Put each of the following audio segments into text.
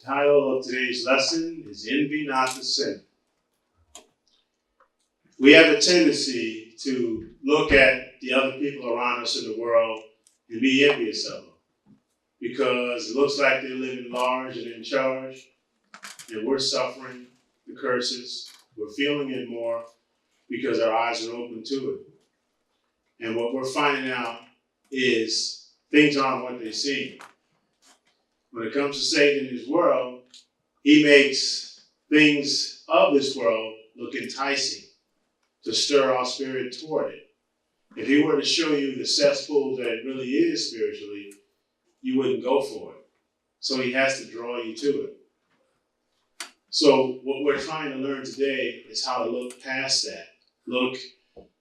The title of today's lesson is Envy Not the Sin. We have a tendency to look at the other people around us in the world and be envious of them because it looks like they're living large and in charge, and we're suffering the curses. We're feeling it more because our eyes are open to it. And what we're finding out is things aren't what they seem. When it comes to Satan in his world, he makes things of this world look enticing to stir our spirit toward it. If he were to show you the cesspool that it really is spiritually, you wouldn't go for it. So he has to draw you to it. So what we're trying to learn today is how to look past that. Look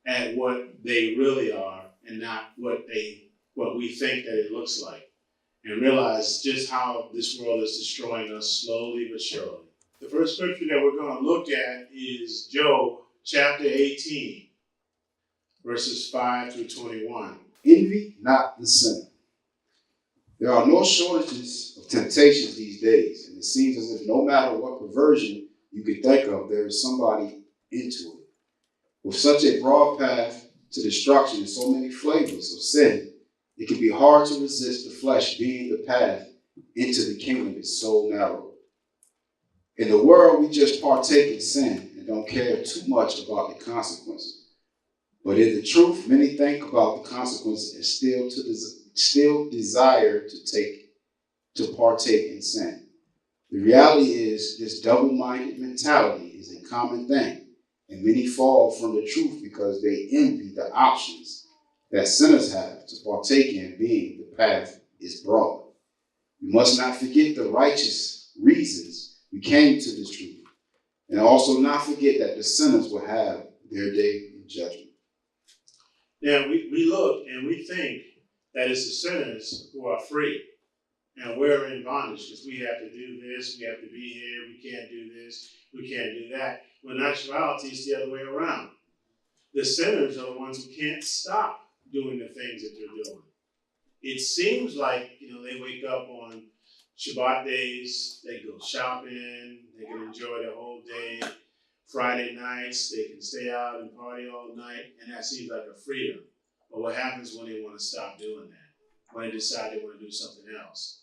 at what they really are and not what we think that it looks like. And realize just how this world is destroying us slowly but surely. The first scripture that we're going to look at is Job chapter 18, verses 5 through 21. Envy not the sin. There are no shortages of temptations these days, and it seems as if no matter what perversion you could think of, there is somebody into it. With such a broad path to destruction and so many flavors of sin, it can be hard to resist the flesh being the path into the kingdom is so narrow. In the world, we just partake in sin and don't care too much about the consequences. But in the truth, many think about the consequences and still desire to partake in sin. The reality is this double-minded mentality is a common thing, and many fall from the truth because they envy the options that sinners have to partake in, being the path is broad. We must not forget the righteous reasons we came to this truth, and also not forget that the sinners will have their day in judgment. Now, we look and we think that it's the sinners who are free, and we're in bondage because we have to do this, we have to be here, we can't do this, we can't do that. When in actuality, it's the other way around. The sinners are the ones who can't stop doing the things that they're doing. It seems like, they wake up on Shabbat days, they go shopping, they can enjoy the whole day. Friday nights, they can stay out and party all night, and that seems like a freedom. But what happens when they want to stop doing that? When they decide they want to do something else?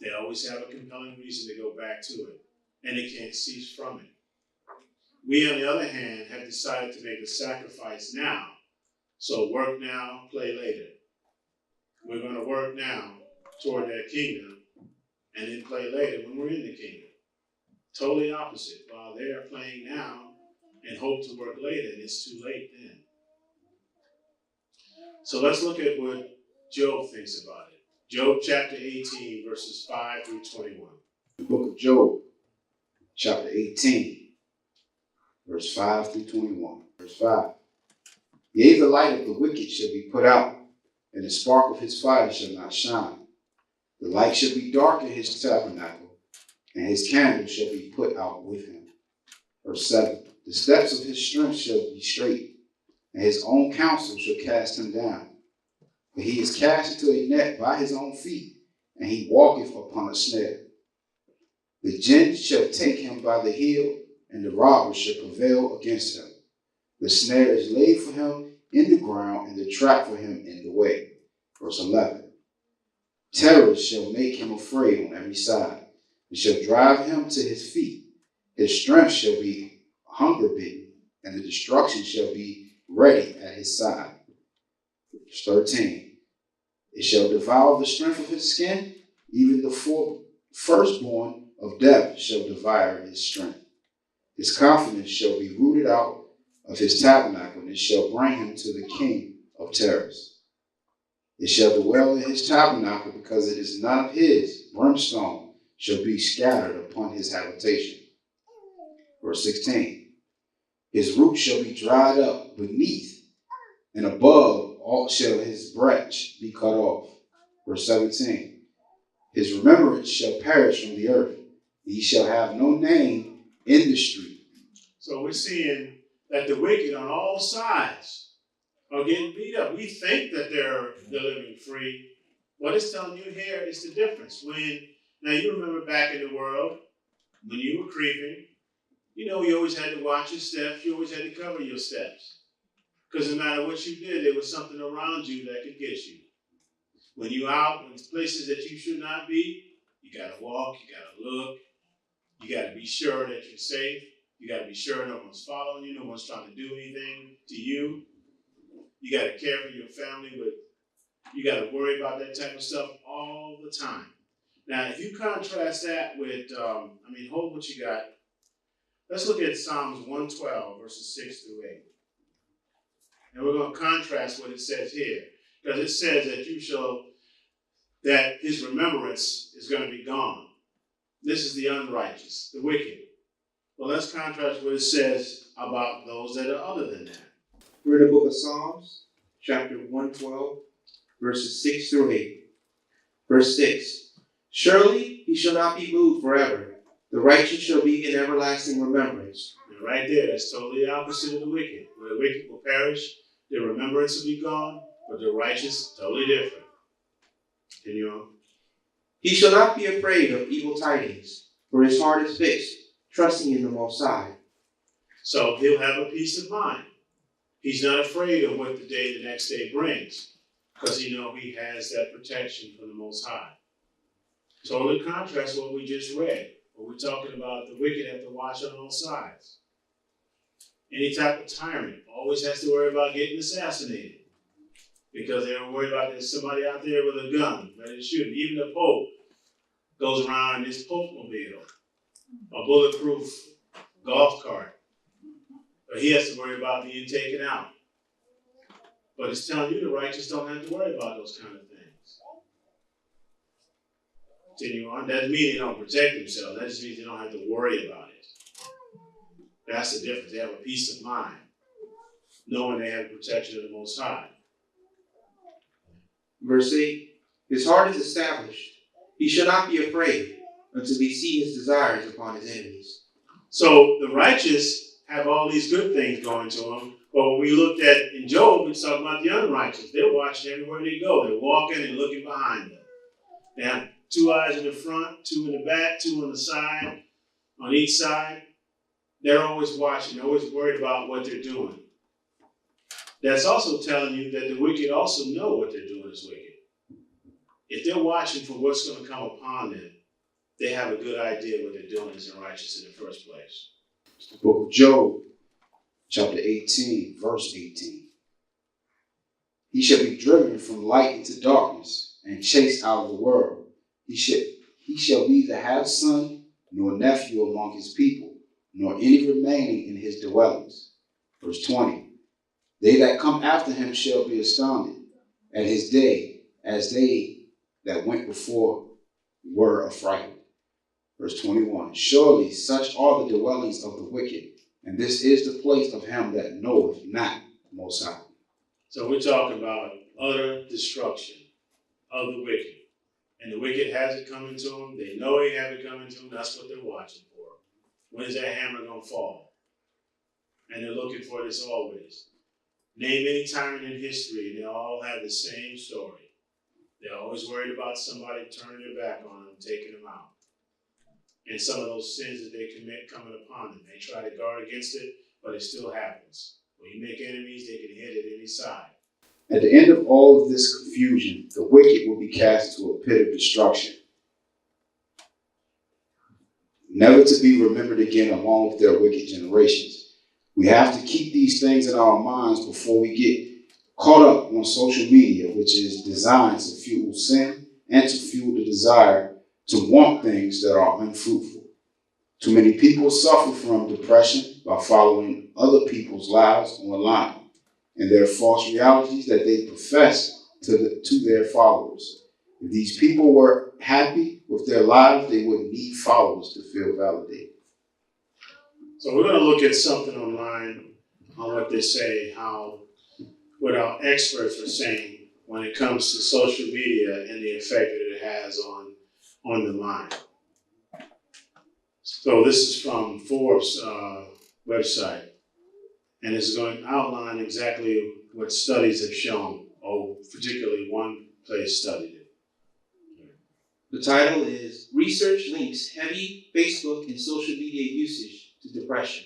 They always have a compelling reason to go back to it, and they can't cease from it. We, on the other hand, have decided to make a sacrifice now. So work now, play later. We're going to work now toward that kingdom and then play later when we're in the kingdom. Totally opposite. While they are playing now and hope to work later, and it's too late then. So let's look at what Job thinks about it. Job chapter 18, verses 5 through 21. The book of Job, chapter 18, verse 5 through 21. Verse 5. Yea, the light of the wicked shall be put out, and the spark of his fire shall not shine. The light shall be dark in his tabernacle, and his candle shall be put out with him. Verse 7. The steps of his strength shall be straight, and his own counsel shall cast him down. For he is cast into a net by his own feet, and he walketh upon a snare. The jinn shall take him by the heel, and the robber shall prevail against him. The snare is laid for him in the ground, and the trap for him in the way. Verse 11. Terror shall make him afraid on every side, and shall drive him to his feet. His strength shall be hunger bitten, and the destruction shall be ready at his side. Verse 13. It shall devour the strength of his skin, even the firstborn of death shall devour his strength. His confidence shall be rooted out of his tabernacle, and it shall bring him to the king of terrors. It shall dwell in his tabernacle, because it is none of his. Brimstone shall be scattered upon his habitation. Verse 16. His root shall be dried up beneath, and above all shall his branch be cut off. Verse 17. His remembrance shall perish from the earth, and he shall have no name in the street. So we're seeing that the wicked on all sides are getting beat up. We think that they're living free. What it's telling you here is the difference. When Now, you remember back in the world, when you were creeping, you always had to watch your steps. You always had to cover your steps. Because no matter what you did, there was something around you that could get you. When you're out in places that you should not be, you got to walk, you got to look, you got to be sure that you're safe. You got to be sure no one's following you, no one's trying to do anything to you. You got to care for your family, but you got to worry about that type of stuff all the time. Now, if you contrast that with, hold what you got. Let's look at Psalms 112, verses 6 through 8. And we're going to contrast what it says here. Because it says that his remembrance is going to be gone. This is the unrighteous, the wicked. Well, let's contrast what it says about those that are other than that. We're in the book of Psalms, chapter 112, verses 6 through 8. Verse 6. Surely he shall not be moved forever. The righteous shall be in everlasting remembrance. And right there, that's totally the opposite of the wicked. Where the wicked will perish, their remembrance will be gone, but the righteous, totally different. Continue on. He shall not be afraid of evil tidings, for his heart is fixed, trusting in the Most High. So he'll have a peace of mind. He's not afraid of what the next day brings, because he has that protection from the Most High. Totally contrast what we just read. What we're talking about, the wicked have to watch on all sides. Any type of tyrant always has to worry about getting assassinated, because they're worried about there's somebody out there with a gun ready to shoot him. Even the Pope goes around in his Pope-mobile, a bulletproof golf cart. But he has to worry about being taken out. But it's telling you the righteous don't have to worry about those kind of things. Continue on. That doesn't mean they don't protect themselves. That just means they don't have to worry about it. That's the difference. They have a peace of mind, knowing they have the protection of the Most High. Verse 8. His heart is established. He shall not be afraid until he see his desires upon his enemies. So the righteous have all these good things going to them. But when we looked at in Job, it's talking about the unrighteous. They're watching everywhere they go. They're walking and looking behind them. They have 2 eyes in the front, 2 in the back, 2 on the side, on each side. They're always watching. They're always worried about what they're doing. That's also telling you that the wicked also know what they're doing is wicked. If they're watching for what's going to come upon them, they have a good idea what they're doing is unrighteous in the first place. The book of Job, chapter 18, verse 18. He shall be driven from light into darkness and chased out of the world. He shall neither have son nor nephew among his people, nor any remaining in his dwellings. Verse 20. They that come after him shall be astounded at his day, as they that went before were affrighted. Verse 21. Surely such are the dwellings of the wicked, and this is the place of him that knoweth not the Most High. So we're talking about utter destruction of the wicked. And the wicked has it coming to them. They know they have it coming to them. That's what they're watching for. When is that hammer going to fall? And they're looking for this always. Name any tyrant in history, and they all have the same story. They're always worried about somebody turning their back on them, taking them out. And some of those sins that they commit coming upon them. They try to guard against it, but it still happens. When you make enemies, they can hit at any side. At the end of all of this confusion, the wicked will be cast into a pit of destruction, never to be remembered again along with their wicked generations. We have to keep these things in our minds before we get caught up on social media, which is designed to fuel sin and to fuel the desire to want things that are unfruitful. Too many people suffer from depression by following other people's lives online and their false realities that they profess to their followers. If these people were happy with their lives, they wouldn't need followers to feel validated. So we're going to look at something online on what they say, what our experts are saying when it comes to social media and the effect that it has on the mind. So this is from Forbes' website, and it's going to outline exactly what studies have shown, particularly one place studied it. The title is research links heavy Facebook and social media usage to depression.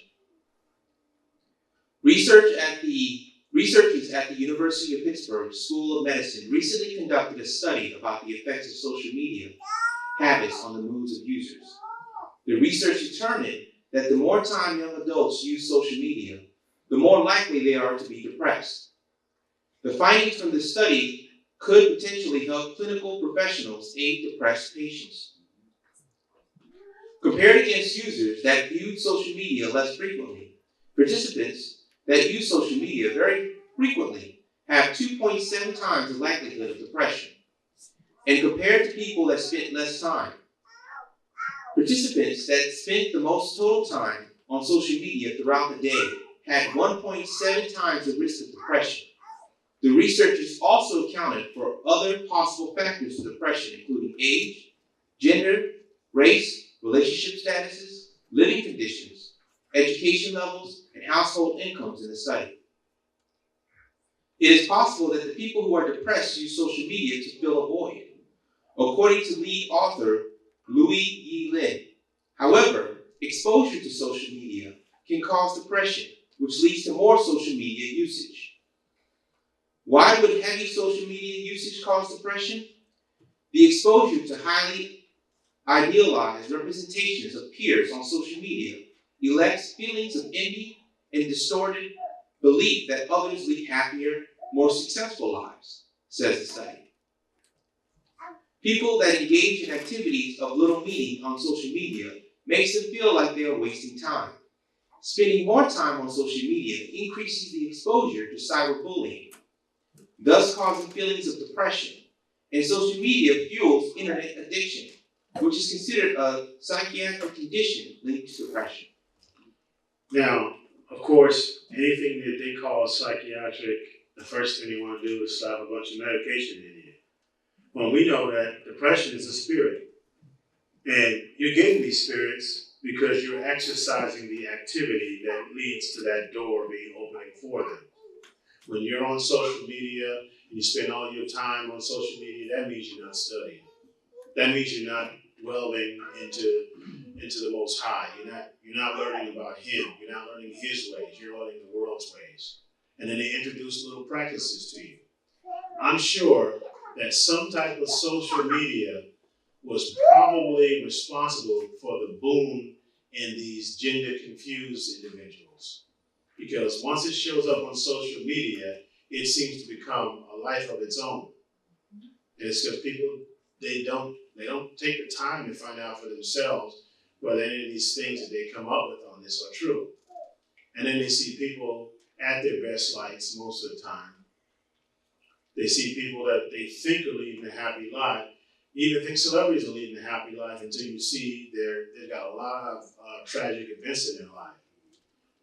Researchers at the University of Pittsburgh School of Medicine recently conducted a study about the effects of social media habits on the moods of users. The research determined that the more time young adults use social media, the more likely they are to be depressed. The findings from the study could potentially help clinical professionals aid depressed patients. Compared against users that viewed social media less frequently, participants that use social media very frequently have 2.7 times the likelihood of depression. And compared to people that spent less time, participants that spent the most total time on social media throughout the day had 1.7 times the risk of depression. The researchers also accounted for other possible factors of depression, including age, gender, race, relationship statuses, living conditions, education levels, and household incomes in the study. It is possible that the people who are depressed use social media to fill a void, according to lead author Louis Yi Lin. However, exposure to social media can cause depression, which leads to more social media usage. Why would heavy social media usage cause depression? The exposure to highly idealized representations of peers on social media elicits feelings of envy and distorted belief that others lead happier, more successful lives, says the study. People that engage in activities of little meaning on social media makes them feel like they are wasting time. Spending more time on social media increases the exposure to cyberbullying, thus causing feelings of depression. And social media fuels internet addiction, which is considered a psychiatric condition linked to depression. Now, of course, anything that they call psychiatric, the first thing they want to do is slap a bunch of medication in you. Well, we know that depression is a spirit. And you're getting these spirits because you're exercising the activity that leads to that door being opening for them. When you're on social media and you spend all your time on social media, that means you're not studying. That means you're not delving into the Most High. You're not learning about Him. You're not learning His ways. You're learning the world's ways. And then they introduce little practices to you. I'm sure that some type of social media was probably responsible for the boom in these gender-confused individuals. Because once it shows up on social media, it seems to become a life of its own. And it's because people, they don't take the time to find out for themselves whether any of these things that they come up with on this are true. And then they see people at their best lights most of the time. They see people that they think are leading a happy life, even think celebrities are leading a happy life until you see they've got a lot of tragic events in their life.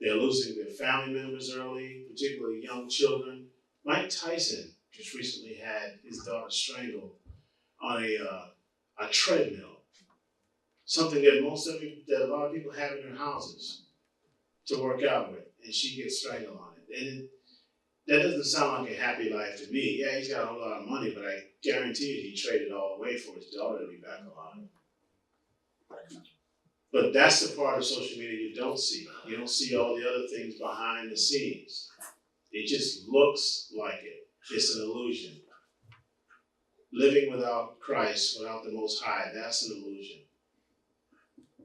They're losing their family members early, particularly young children. Mike Tyson just recently had his daughter strangled on a treadmill, something that a lot of people have in their houses to work out with, and she gets strangled on it. And that doesn't sound like a happy life to me. Yeah, he's got a whole lot of money, but I guarantee you he traded all away for his daughter to be back alive. But that's the part of social media you don't see. You don't see all the other things behind the scenes. It just looks like it. It's an illusion. Living without Christ, without the Most High, that's an illusion.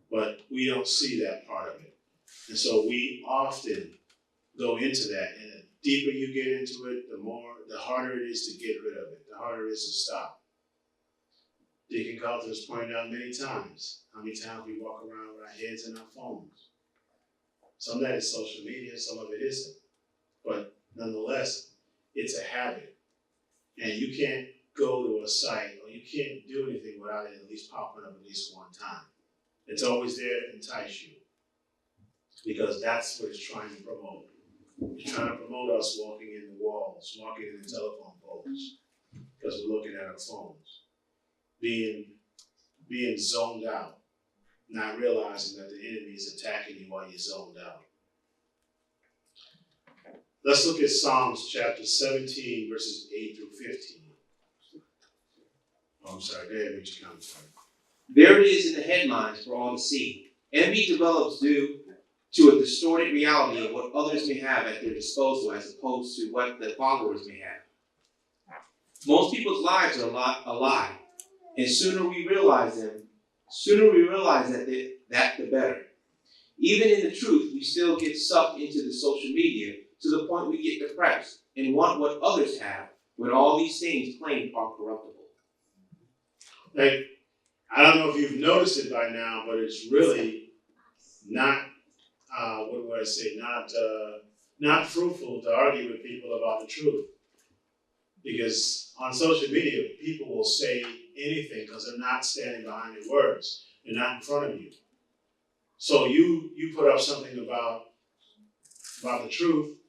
But we don't see that part of it. And so we often go into that, and the deeper you get into it, the harder it is to get rid of it, the harder it is to stop. Deacon Carlton has pointed out many times how many times we walk around with our heads in our phones. Some of that is social media, some of it isn't. But nonetheless, it's a habit. And you can't go to a site or you can't do anything without it at least popping up at least one time. It's always there to entice you, because that's what it's trying to promote. It's trying to promote us walking in the walls, walking in the telephone poles, because we're looking at our phones, being zoned out, not realizing that the enemy is attacking you while you're zoned out. Let's look at Psalms chapter 17, verses 8 through 15. Oh, I'm sorry, go ahead, read your commentary. There it is in the headlines for all to see. Envy develops due to a distorted reality of what others may have at their disposal as opposed to what the followers may have. Most people's lives are a lie, and sooner we realize that the better. Even in the truth, we still get sucked into the social media to the point we get depressed and want what others have when all these things claimed are corruptible. Like, I don't know if you've noticed it by now, but it's really not, not fruitful to argue with people about the truth. Because on social media, people will say anything because they're not standing behind their words. They're not in front of you. So you put up something about the truth,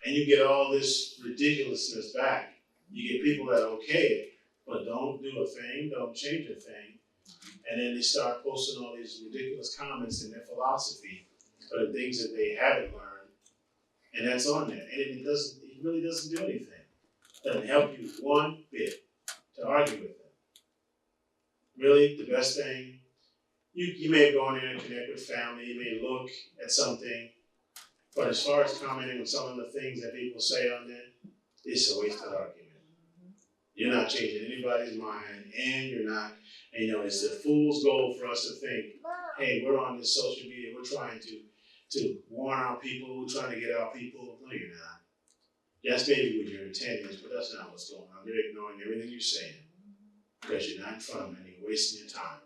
and you get all this ridiculousness back. You get people that okay it, but don't do a thing, don't change a thing. And then they start posting all these ridiculous comments in their philosophy or the things that they haven't learned. And that's on there. And it really doesn't do anything. It doesn't help you one bit to argue with them. Really, the best thing, you may go in there and connect with family, you may look at something, but as far as commenting on some of the things that people say on there, it's a wasted argument. You're not changing anybody's mind, and you're not, it's a fool's goal for us to think, hey, we're on this social media, we're trying to warn our people, we're trying to get our people. No, you're not. That's maybe what your intent is, but that's not what's going on. They're ignoring everything you're saying because you're not in front of them and you're wasting your time.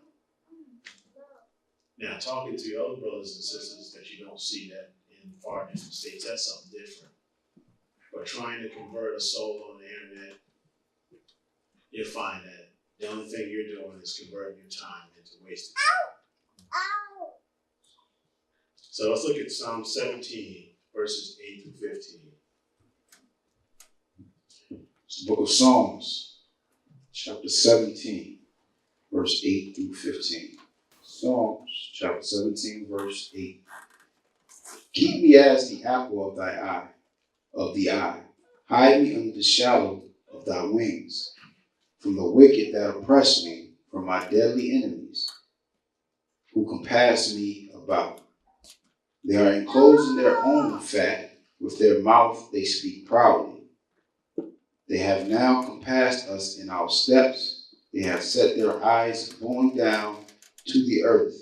Now, talking to your other brothers and sisters that you don't see that in far different states, that's something different. But trying to convert a soul on the internet, you'll find that the only thing you're doing is converting your time into wasted time. So let's look at Psalm 17, verses 8 through 15. It's the book of Psalms, chapter 17, verse 8 through 15. Psalms, chapter 17, verse 8. Keep me as the apple of the eye. Hide me under the shadow of thy wings, from the wicked that oppress me, from my deadly enemies, who compass me about. They are enclosed in their own fat, with their mouth they speak proudly. They have now compassed us in our steps. They have set their eyes going down to the earth,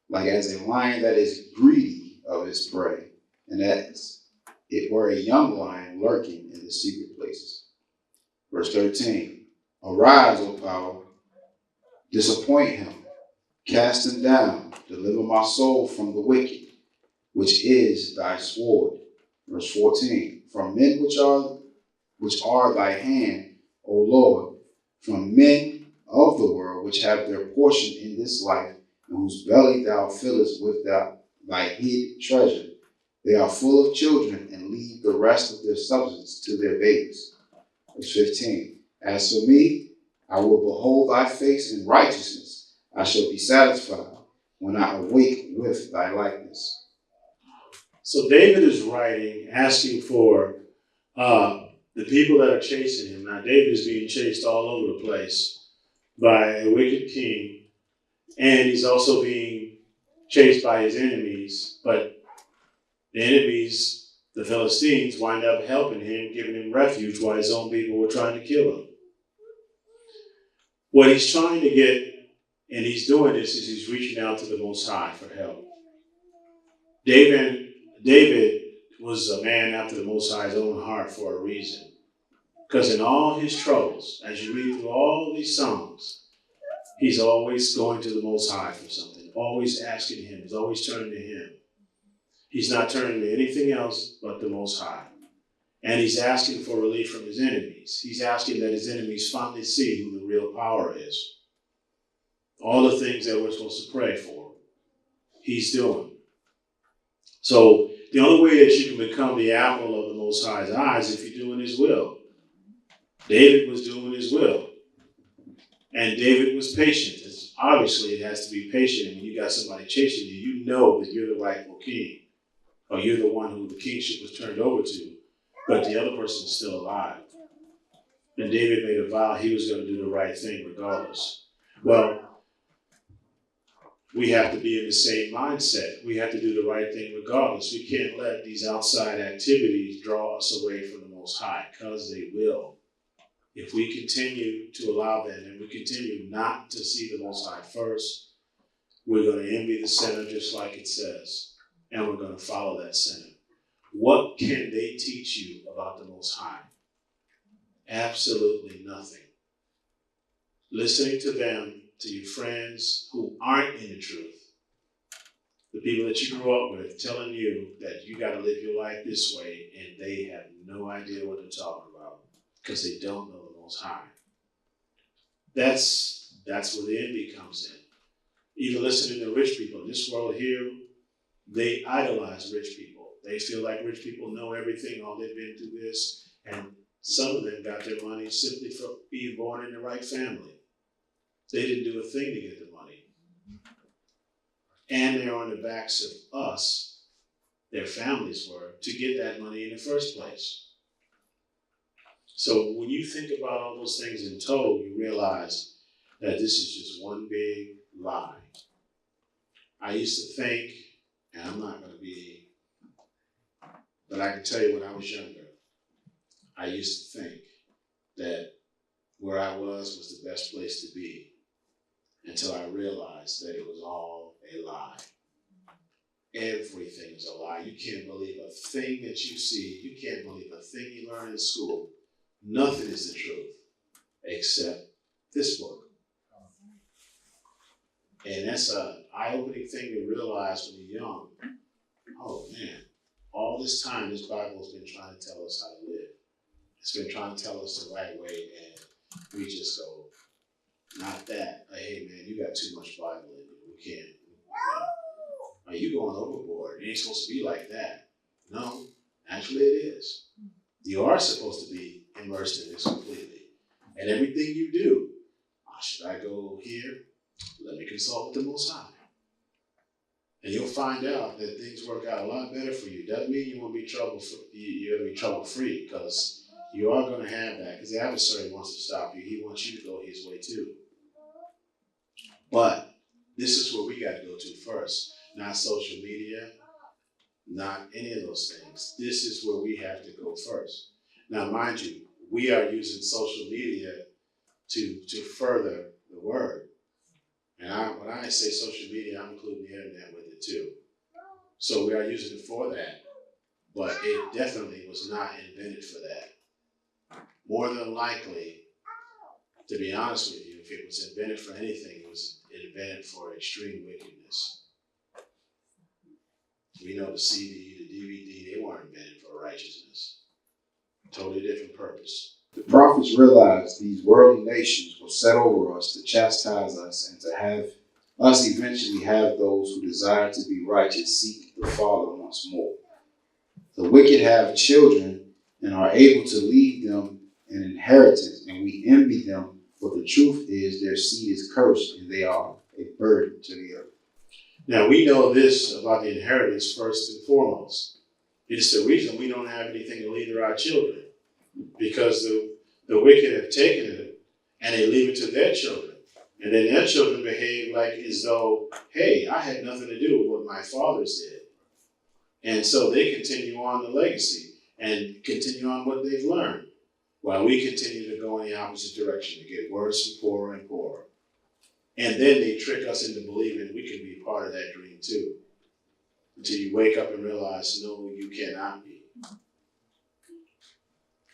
like as a lion that is greedy of his prey, and as it were a young lion lurking in the secret places. Verse 13, arise, O power, disappoint him, cast him down, deliver my soul from the wicked, which is thy sword. Verse 14, from men which are thy hand, O Lord, from men of the world which have their portion in this life, and whose belly thou fillest with thy hid treasure. They are full of children, and leave the rest of their substance to their babes. Verse 15, as for me, I will behold thy face in righteousness. I shall be satisfied when I awake with thy likeness. So David is writing, asking for the people that are chasing him. Now, David is being chased all over the place by a wicked king, and he's also being chased by his enemies. But the enemies, the Philistines, wind up helping him, giving him refuge while his own people were trying to kill him. What he's trying to get, and he's doing this, is he's reaching out to the Most High for help. David was a man after the Most High's own heart for a reason. Because in all his troubles, as you read through all these Psalms, he's always going to the Most High for something, always asking him, he's always turning to him. He's not turning to anything else but the Most High. And he's asking for relief from his enemies. He's asking that his enemies finally see who the real power is. All the things that we're supposed to pray for, he's doing. So the only way that you can become the apple of the Most High's eyes is if you're doing his will. David was doing his will. And David was patient. Obviously, it has to be patient. And when you got somebody chasing you, you know that you're the rightful king. Or you're the one who the kingship was turned over to. But the other person is still alive. And David made a vow he was going to do the right thing regardless. Well, we have to be in the same mindset. We have to do the right thing regardless. We can't let these outside activities draw us away from the Most High, because they will. If we continue to allow them and we continue not to see the Most High first, we're going to envy the sinner just like it says, and we're going to follow that sinner. What can they teach you about the Most High? Absolutely nothing. Listening to them, to your friends who aren't in the truth, the people that you grew up with telling you that you got to live your life this way, and they have no idea what they're talking about because they don't know the Most High. That's where the envy comes in. Even listening to rich people in this world here, they idolize rich people. They feel like rich people know everything, all they've been through this, and some of them got their money simply from being born in the right family. They didn't do a thing to get the money. And they're on the backs of us, their families were, to get that money in the first place. So when you think about all those things in total, you realize that this is just one big lie. I used to think, and I'm not going to be, but I can tell you when I was younger, I used to think that where I was the best place to be, until I realized that it was all a lie. Everything is a lie. You can't believe a thing that you see. You can't believe a thing you learn in school. Nothing is the truth except this book. And that's an eye-opening thing to realize when you're young. Oh man, all this time this Bible has been trying to tell us how to live. It's been trying to tell us the right way, and we just go, not that. Hey man, you got too much Bible in you. We can't. Are you going overboard? It ain't supposed to be like that. No, actually it is. You are supposed to be immersed in this completely. And everything you do, should I go here? Let me consult with the Most High. And you'll find out that things work out a lot better for you. Doesn't mean you won't be you're going to be trouble-free, because you are going to have that, because the adversary wants to stop you. He wants you to go his way too. But this is where we got to go to first. Not social media, not any of those things. This is where we have to go first. Now, mind you, we are using social media to further the word. And when I say social media, I'm including the internet with it too. So we are using it for that. But it definitely was not invented for that. More than likely, to be honest with you, if it was invented for anything, it was invented for extreme wickedness. We know the CD, the DVD, they weren't invented for righteousness. Totally different purpose. The prophets realized these worldly nations were set over us to chastise us and to have us eventually have those who desire to be righteous seek the Father once more. The wicked have children and are able to leave them an inheritance, and we envy them, for the truth is their seed is cursed and they are a burden to the earth. Now we know this about the inheritance first and foremost. It's the reason we don't have anything to leave to our children, because the wicked have taken it and they leave it to their children. And then their children behave like as though, hey, I had nothing to do with what my fathers did. And so they continue on the legacy and continue on what they've learned, while we continue to go in the opposite direction, to get worse and poorer and poorer. And then they trick us into believing we can be part of that dream too, until you wake up and realize, no, you cannot be.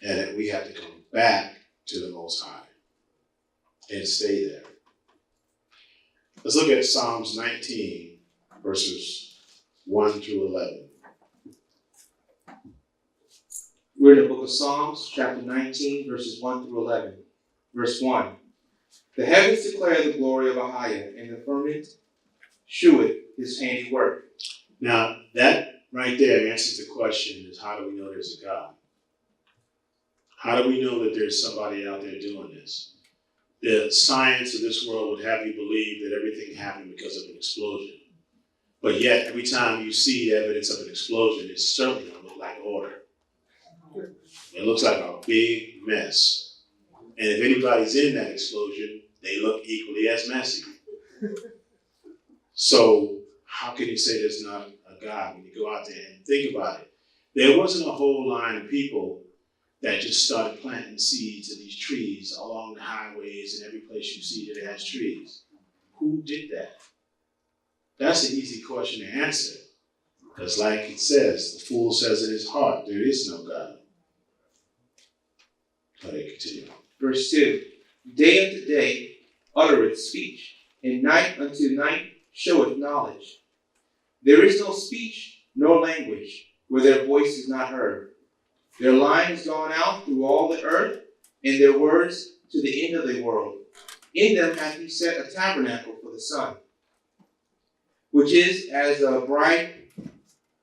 And that we have to come back to the Most High and stay there. Let's look at Psalms 19, verses 1 through 11. We're in the book of Psalms, chapter 19, verses 1 through 11. Verse 1. The heavens declare the glory of Ahia, and the firmament sheweth his handiwork. Now, that right there answers the question, is how do we know there's a God? How do we know that there's somebody out there doing this? The science of this world would have you believe that everything happened because of an explosion. But yet, every time you see evidence of an explosion, it certainly don't look like order. It looks like a big mess. And if anybody's in that explosion, they look equally as messy. So how can you say there's not a God when you go out there and think about it? There wasn't a whole line of people that just started planting seeds of these trees along the highways and every place you see that has trees. Who did that? That's an easy question to answer. Because like it says, the fool says in his heart, there is no God. Okay, continue. Verse 2. Day unto day uttereth speech, and night unto night showeth knowledge. There is no speech nor language where their voice is not heard. Their line is gone out through all the earth, and their words to the end of the world. In them hath he set a tabernacle for the sun, which is as a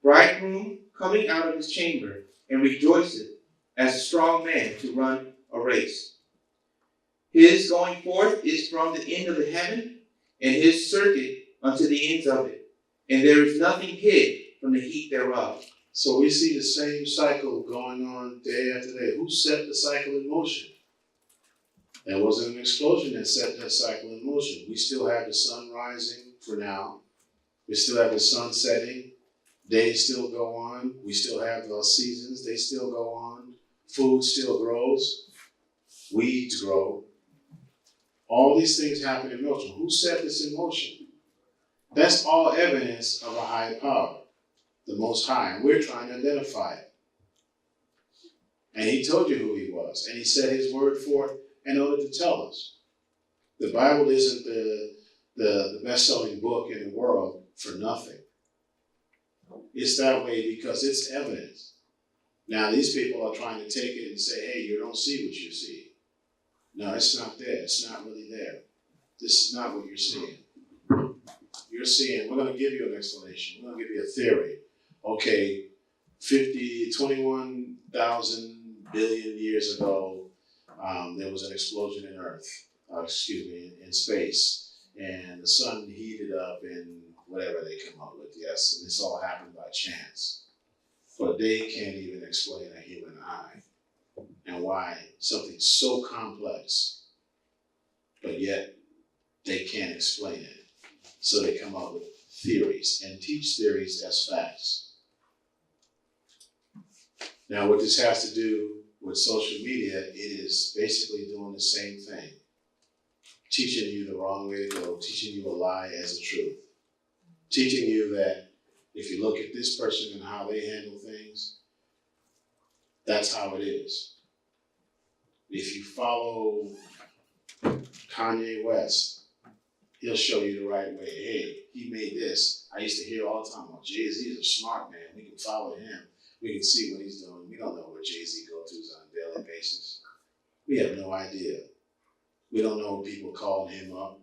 bridegroom coming out of his chamber, and rejoiceth as a strong man to run a race. His going forth is from the end of the heaven, and his circuit unto the ends of it. And there is nothing hid from the heat thereof. So we see the same cycle going on day after day. Who set the cycle in motion? There wasn't an explosion that set that cycle in motion. We still have the sun rising for now. We still have the sun setting. Days still go on. We still have those seasons. They still go on. Food still grows. Weeds grow. All these things happen in motion. Who set this in motion? That's all evidence of a higher power, the Most High, and we're trying to identify it. And he told you who he was, and he set his word forth in order to tell us. The Bible isn't the best-selling book in the world for nothing. It's that way because it's evidence. Now, these people are trying to take it and say, hey, you don't see what you see. No, it's not there. It's not really there. This is not what you're seeing. You're seeing, we're going to give you an explanation. We're going to give you a theory. Okay, 21,000 billion years ago, there was an explosion in Earth, in space, and the sun heated up and whatever they come up with, yes, and this all happened by chance. But they can't even explain a human eye and why something so complex, but yet they can't explain it. So they come up with theories and teach theories as facts. Now, what this has to do with social media, it is basically doing the same thing. Teaching you the wrong way to go, teaching you a lie as a truth. Teaching you that if you look at this person and how they handle things, that's how it is. If you follow Kanye West, he'll show you the right way. Hey, he made this. I used to hear all the time, well, Jay-Z is a smart man. We can follow him. We can see what he's doing. We don't know what Jay-Z goes through on a daily basis. We have no idea. We don't know people calling him up,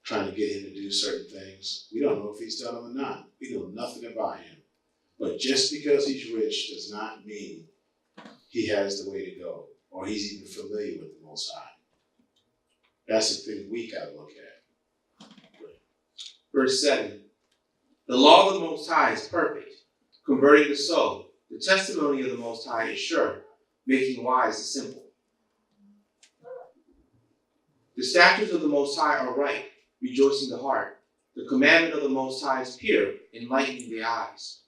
trying to get him to do certain things. We don't know if he's done them or not. We know nothing about him. But just because he's rich does not mean he has the way to go, or he's even familiar with the Most High. That's the thing we got to look at. Verse 7. The law of the Most High is perfect, converting the soul. The testimony of the Most High is sure, making wise the simple. The statutes of the Most High are right, rejoicing the heart. The commandment of the Most High is pure, enlightening the eyes.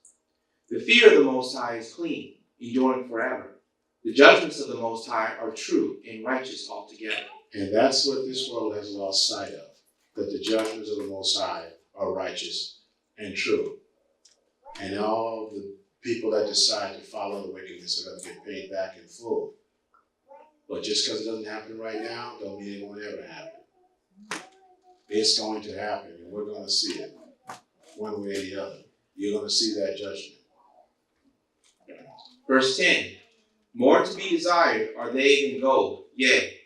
The fear of the Most High is clean, enduring forever. The judgments of the Most High are true and righteous altogether. And that's what this world has lost sight of, that the judgments of the Most High are righteous and true. And all the people that decide to follow the wickedness are going to get paid back in full. But just because it doesn't happen right now, don't mean it won't ever happen. It's going to happen, and we're going to see it one way or the other. You're going to see that judgment. Verse 10. More to be desired are they than gold, yea,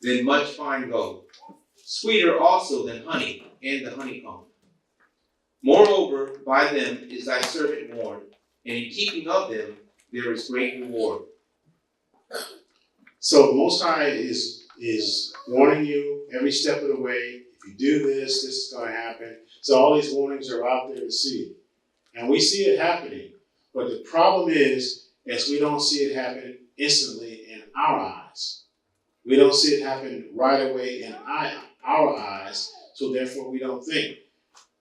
than much fine gold. Sweeter also than honey and the honeycomb. Moreover, by them is thy servant warned, and in keeping of them there is great reward. So the Most High is warning you every step of the way. If you do this, this is going to happen. So all these warnings are out there to see. And we see it happening. But the problem is we don't see it happen instantly in our eyes. We don't see it happen right away in our eyes. So therefore we don't think.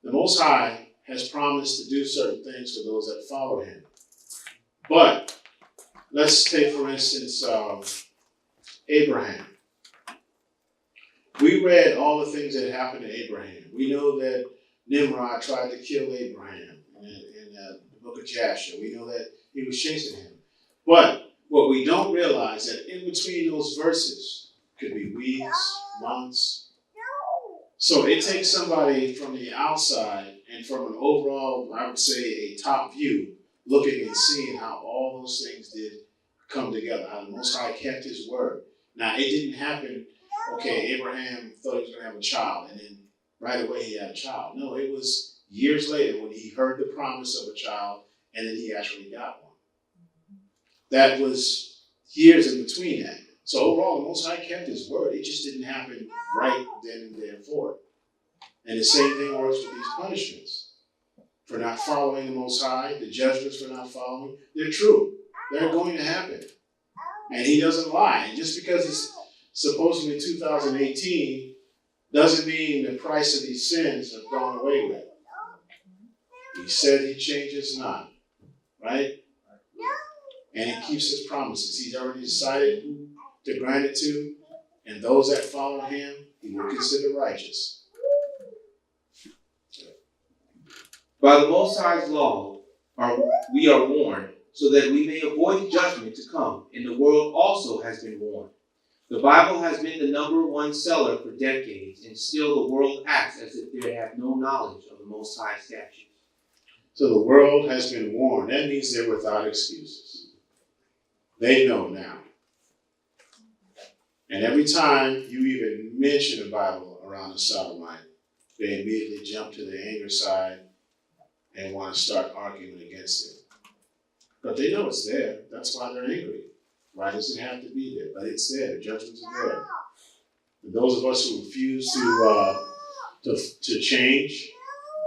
the Most High has promised to do certain things for those that follow him. But let's take, for instance, Abraham. We read all the things that happened to Abraham. We know that Nimrod tried to kill Abraham in the book of Jasher. We know that he was chasing him. But what we don't realize that in between those verses could be weeks, months. So it takes somebody from the outside and from an overall, I would say, a top view, looking and seeing how all those things did come together, how the Most High kept his word. Now, it didn't happen, okay, Abraham thought he was going to have a child, and then right away he had a child. No, it was years later when he heard the promise of a child, and then he actually got one. That was years in between that. So overall, the Most High kept his word. It just didn't happen right then and there for it. And the same thing works with these punishments. For not following the Most High, the judgments for not following, they're true. They're going to happen. And he doesn't lie. And just because it's supposedly 2018 doesn't mean the price of these sins have gone away with. He said he changes not. Right? And he keeps his promises. He's already decided who to grant it to, and those that follow him, he will consider righteous. By the Most High's law, we are warned, so that we may avoid the judgment to come, and the world also has been warned. The Bible has been the #1 seller for decades, and still the world acts as if they have no knowledge of the Most High statutes. So the world has been warned. That means they're without excuses. They know now. And every time you even mention the Bible around a sodomite, they immediately jump to the anger side and want to start arguing against it. But they know it's there. That's why they're angry. Why does it have to be there? But it's there. The judgments are there. And those of us who refuse to change,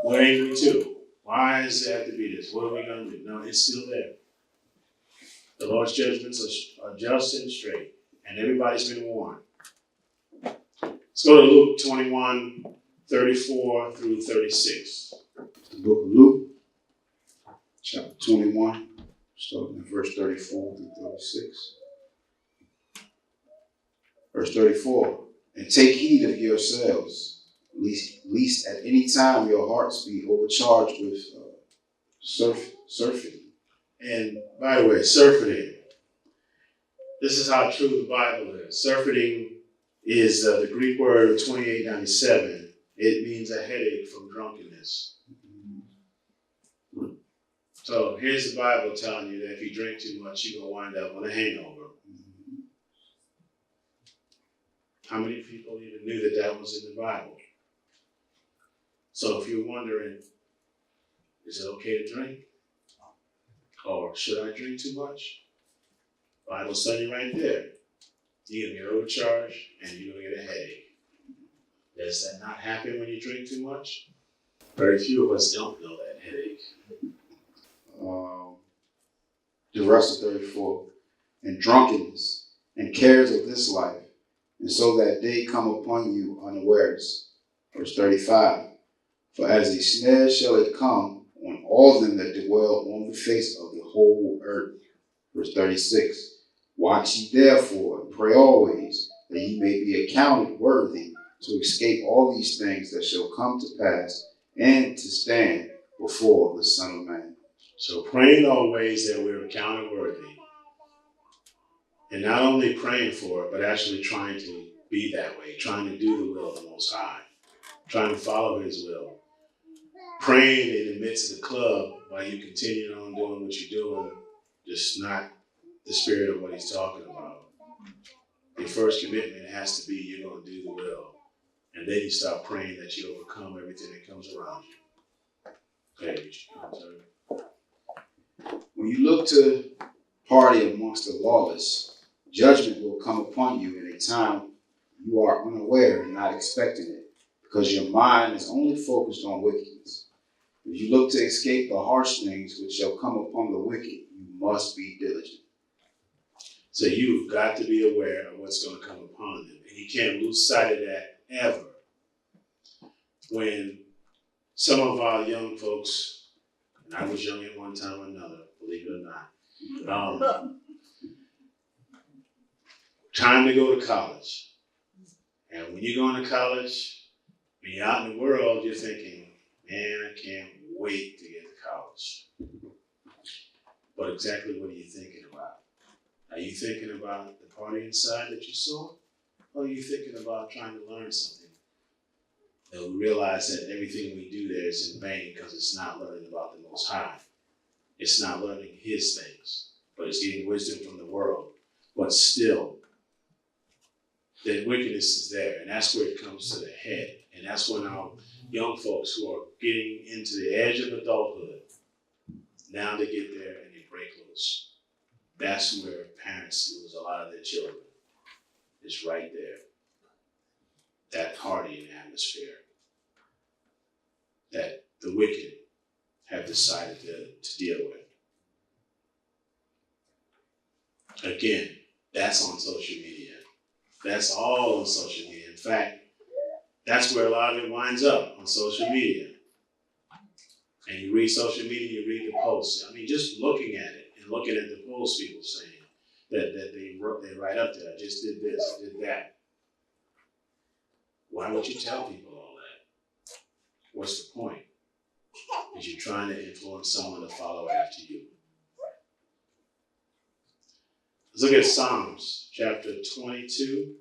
we're angry too. Why does it have to be this? What are we going to do? No, it's still there. The Lord's judgments are just and straight. And everybody's been warned. Let's go to Luke 21, 34 through 36. The book of Luke, chapter 21, starting in verse 34 through 36. Verse 34, and take heed of yourselves, lest at any time your hearts be overcharged with surfeiting. And by the way, surfeiting. This is how true the Bible is. Surfeiting is the Greek word 2897. It means a headache from drunkenness. So here's the Bible telling you that if you drink too much, you're going to wind up with a hangover. How many people even knew that that was in the Bible? So if you're wondering, is it okay to drink? Or should I drink too much? Bible's telling you right there. You're going to get overcharged and you're going to get a headache. Does that not happen when you drink too much? Very few of us don't know that headache. The rest of 34. And drunkenness and cares of this life, and so that day come upon you unawares. Verse 35. For as a snare shall it come on all them that dwell on the face of the whole earth. Verse 36. Watch ye therefore, and pray always, that ye may be accounted worthy to escape all these things that shall come to pass, and to stand before the Son of Man. So praying always that we're accounted worthy. And not only praying for it, but actually trying to be that way, trying to do the will of the Most High, trying to follow his will. Praying in the midst of the club while you continue on doing what you're doing, just not the spirit of what he's talking about. Your first commitment has to be you're going to do the will. And then you start praying that you overcome everything that comes around you. Okay, when you look to party amongst the lawless, judgment will come upon you in a time you are unaware and not expecting it, because your mind is only focused on wickedness. If you look to escape the harsh things which shall come upon the wicked, you must be diligent. So you've got to be aware of what's going to come upon them. And you can't lose sight of that ever. When some of our young folks, and I was young at one time or another, believe it or not, time to go to college. And when you're going to college, when you're out in the world, you're thinking, man, I can't wait to get to college. But exactly what are you thinking about? Are you thinking about the party inside that you saw? Or are you thinking about trying to learn something? And we realize that everything we do there is in vain because it's not learning about the Most High. It's not learning His things, but it's getting wisdom from the world. But still, the wickedness is there, and that's where it comes to the head. And that's when our young folks who are getting into the edge of adulthood, now they get there and they break loose. That's where parents lose a lot of their children. It's right there. That partying atmosphere that the wicked have decided to deal with. Again, that's on social media. That's all on social media. In fact, that's where a lot of it winds up, on social media. And you read social media, you read the posts. I mean, just looking at it and looking at the posts people saying that they write up there, I just did this, I did that. Why would you tell people all that? What's the point? Because you're trying to influence someone to follow after you. Let's look at Psalms chapter 22,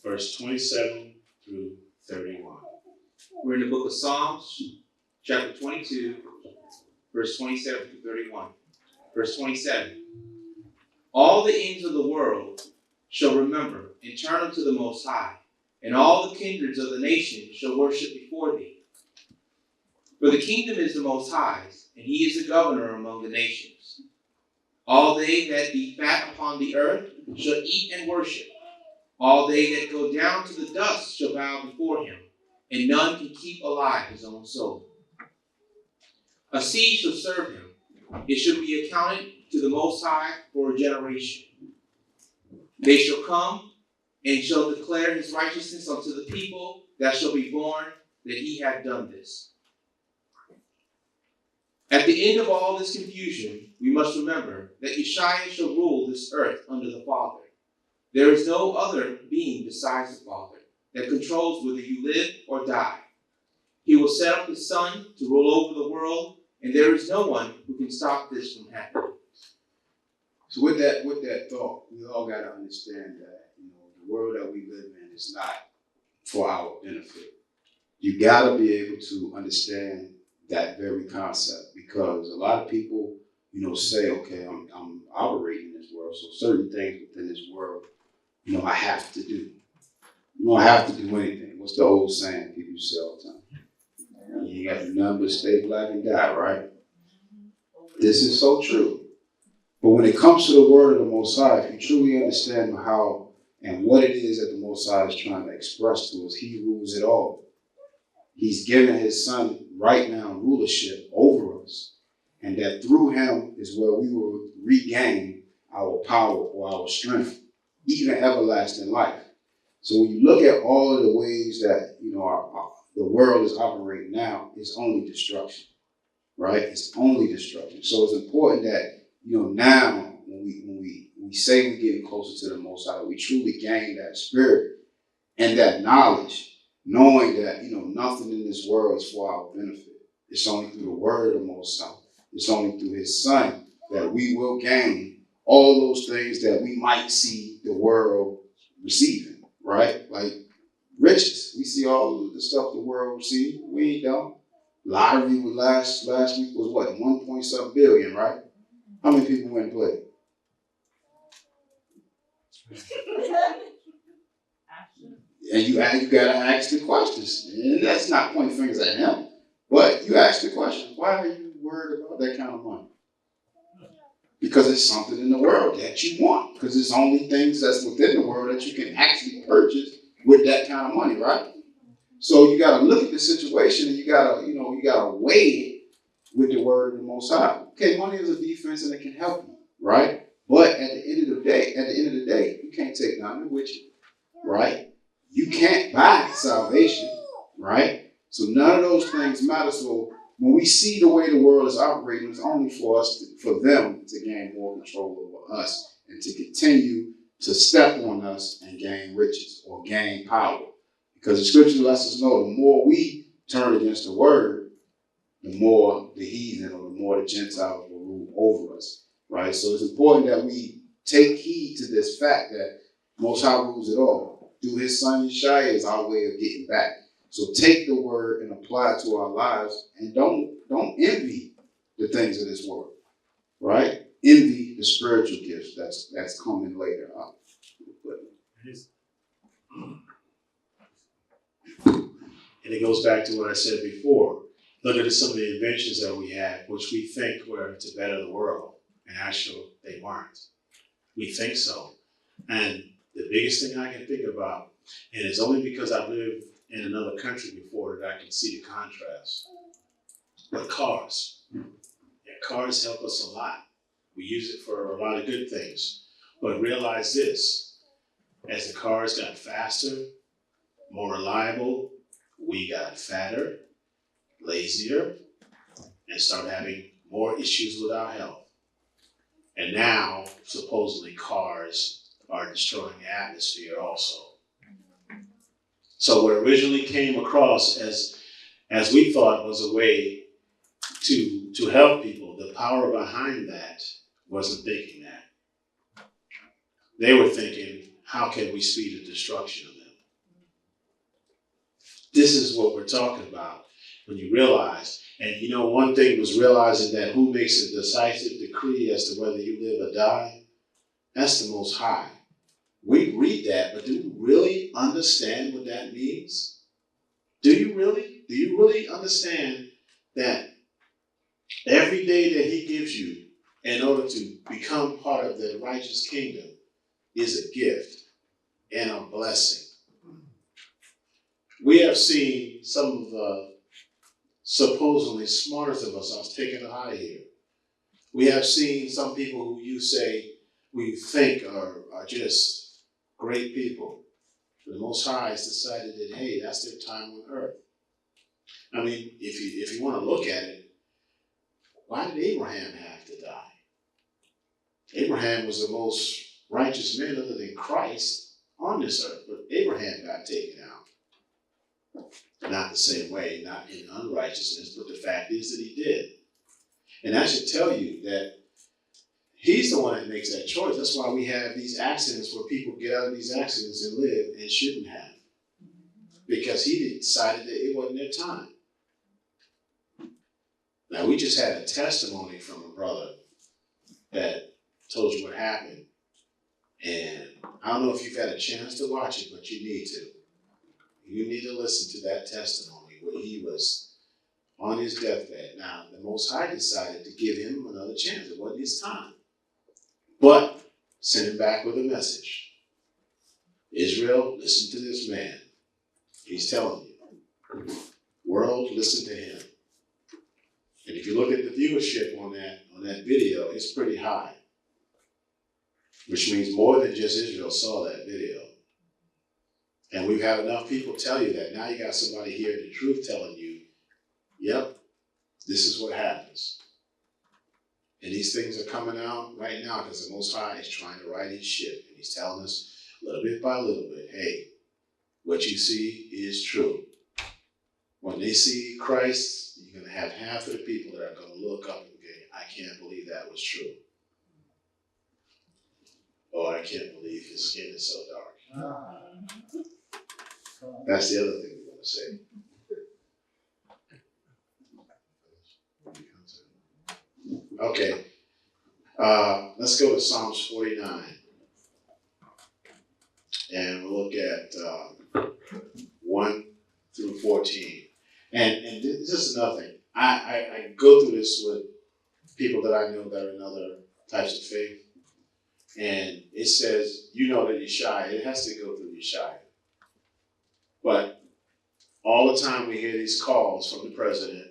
verse 27 through 31. We're in the book of Psalms, chapter 22, verse 27 through 31. Verse 27. All the ends of the world shall remember and turn unto the Most High, and all the kindreds of the nations shall worship before thee. For the kingdom is the Most High's, and he is the governor among the nations. All they that be fat upon the earth shall eat and worship. All they that go down to the dust shall bow before him, and none can keep alive his own soul. A seed shall serve him. It shall be accounted to the Most High for a generation. They shall come and shall declare his righteousness unto the people that shall be born, that he hath done this. At the end of all this confusion, we must remember that Yeshua shall rule this earth under the Father. There is no other being besides the Father that controls whether you live or die. He will set up his Son to rule over the world, and there is no one who can stop this from happening. So with that thought, we all got to understand that the world that we live in is not for our benefit. You got to be able to understand that very concept, because a lot of people, say, okay, I'm operating in this world, so certain things within this world, I have to do. You don't have to do anything. What's the old saying people say all the time? You ain't got to do nothing but stay black and die, right? This is so true. But when it comes to the word of the Most High, if you truly understand how and what it is that the Most High is trying to express to us, he rules it all. He's given his Son right now rulership over us. And that through him is where we will regain our power or our strength, even everlasting life. So when you look at all of the ways that, the world is operating now, it's only destruction, right? It's only destruction. So it's important that, now when we say we're getting closer to the Most High, we truly gain that spirit and that knowledge, knowing that, nothing in this world is for our benefit. It's only through the word of the Most High. It's only through his Son that we will gain all those things that we might see the world receiving, right? Like riches. We see all of the stuff the world receives. We ain't done. Lottery was last week was what? 1.7 billion, right? How many people went and played? And you gotta ask the questions. And that's not pointing fingers at him, but you ask the question, why are you worried about that kind of money? Because it's something in the world that you want. Because it's only things that's within the world that you can actually purchase with that kind of money, right? So you gotta look at the situation and you gotta weigh it with the word of the Most High. Okay, money is a defense and it can help you, right? But at the end of the day, you can't take nothing with you, right? You can't buy salvation, right? So none of those things matter. So when we see the way the world is operating, it's only for them to gain more control over us and to continue to step on us and gain riches or gain power. Because the scripture lets us know the more we turn against the word, the more the heathen or the more the Gentiles will rule over us, right? So it's important that we take heed to this fact that Most High rules it all. Through his son Yeshua is our way of getting back. So take the word and apply it to our lives, and don't envy the things of this world, right? Envy the spiritual gifts that's coming later on. And it goes back to what I said before. Look at some of the inventions that we had, which we think were to better the world, and actually they weren't. We think so. And the biggest thing I can think about, and it's only because I've lived in another country before that I can see the contrast. But cars. Yeah, cars help us a lot. We use it for a lot of good things. But realize this, as the cars got faster, more reliable, we got fatter, lazier, and started having more issues with our health. And now, supposedly, cars are destroying the atmosphere also. So what originally came across as we thought was a way to help people, the power behind that wasn't thinking that. They were thinking, how can we speed the destruction of them? This is what we're talking about when you realize, and you know, one thing was realizing that who makes a decisive decree as to whether you live or die? That's the Most High. We read that, but do you really understand what that means? Do you really? Do you really understand that every day that he gives you in order to become part of the righteous kingdom is a gift and a blessing? We have seen some of the supposedly smartest of us. I was taking it out of here. We have seen some people who you say we think are just great people. The Most High has decided that, hey, that's their time on earth. I mean, if you want to look at it, why did Abraham have to die? Abraham was the most righteous man other than Christ on this earth, but Abraham got taken out. Not the same way, not in unrighteousness, but the fact is that he did. And that should tell you that he's the one that makes that choice. That's why we have these accidents where people get out of these accidents and live and shouldn't have. Because he decided that it wasn't their time. Now, we just had a testimony from a brother that told you what happened. And I don't know if you've had a chance to watch it, but you need to. You need to listen to that testimony where he was on his deathbed. Now, the Most High decided to give him another chance. It wasn't his time. But sent him back with a message. Israel, listen to this man. He's telling you. World, listen to him. And if you look at the viewership on that video, it's pretty high. Which means more than just Israel saw that video. And we've had enough people tell you that. Now you got somebody hearing the truth telling you, yep, this is what happens. And these things are coming out right now because the Most High is trying to right his ship. And he's telling us little bit by little bit, hey, what you see is true. When they see Christ, you're going to have half of the people that are going to look up and go, I can't believe that was true. Oh, I can't believe his skin is so dark. That's the other thing we're going to say. Okay. Let's go to Psalms 49. And we'll look at 1 through 14. And this is another thing. I go through this with people that I know that are in other types of faith. And it says, you know that Yeshua, it has to go through Yeshua. But all the time we hear these calls from the president.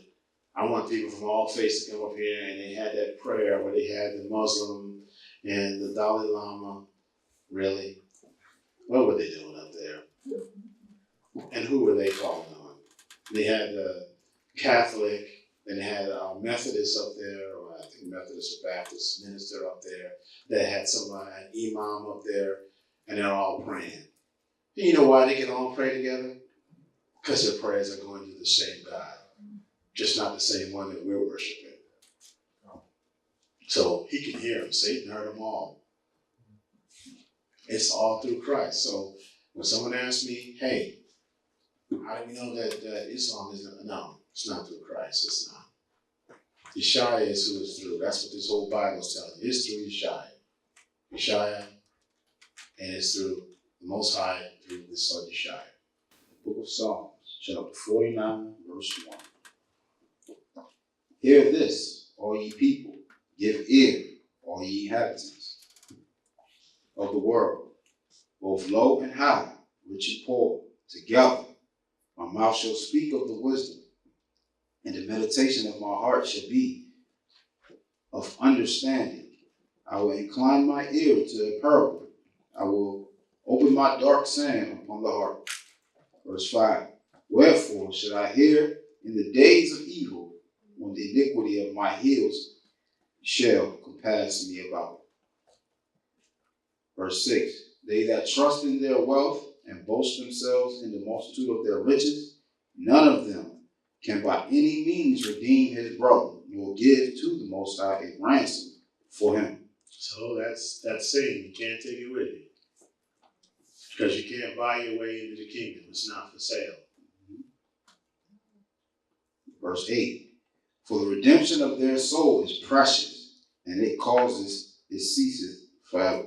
I want people from all faiths to come up here, and they had that prayer where they had the Muslim and the Dalai Lama. Really? What were they doing up there? And who were they calling on? They had Catholic, then they had Methodist up there, or I think Methodist or Baptist minister up there. They had an imam up there, and they're all praying. And you know why they can all pray together? Because their prayers are going to the same God, just not the same one that we're worshiping. So he can hear them. Satan heard them all. It's all through Christ. So when someone asks me, hey, how do we know that Islam is not? No, it's not through Christ. It's not. Yeshua is who it's through. That's what this whole Bible is telling you. It's through Yeshua. Yeshua, and it's through the Most High, through the Son Yeshua. The book of Psalms, chapter 49, verse 1. Hear this, all ye people. Give ear, all ye inhabitants of the world, both low and high, rich and poor, together. My mouth shall speak of the wisdom, and the meditation of my heart shall be of understanding. I will incline my ear to a parable. I will open my dark saying upon the heart. Verse 5. Wherefore should I hear in the days of evil, when the iniquity of my heels shall compass me about. Verse 6. They that trust in their wealth and boast themselves in the multitude of their riches, none of them can by any means redeem his brother, nor give to the Most High a ransom for him. So that's saying you can't take it with you. Because you can't buy your way into the kingdom. It's not for sale. Verse 8. For the redemption of their soul is precious, and it ceaseth forever.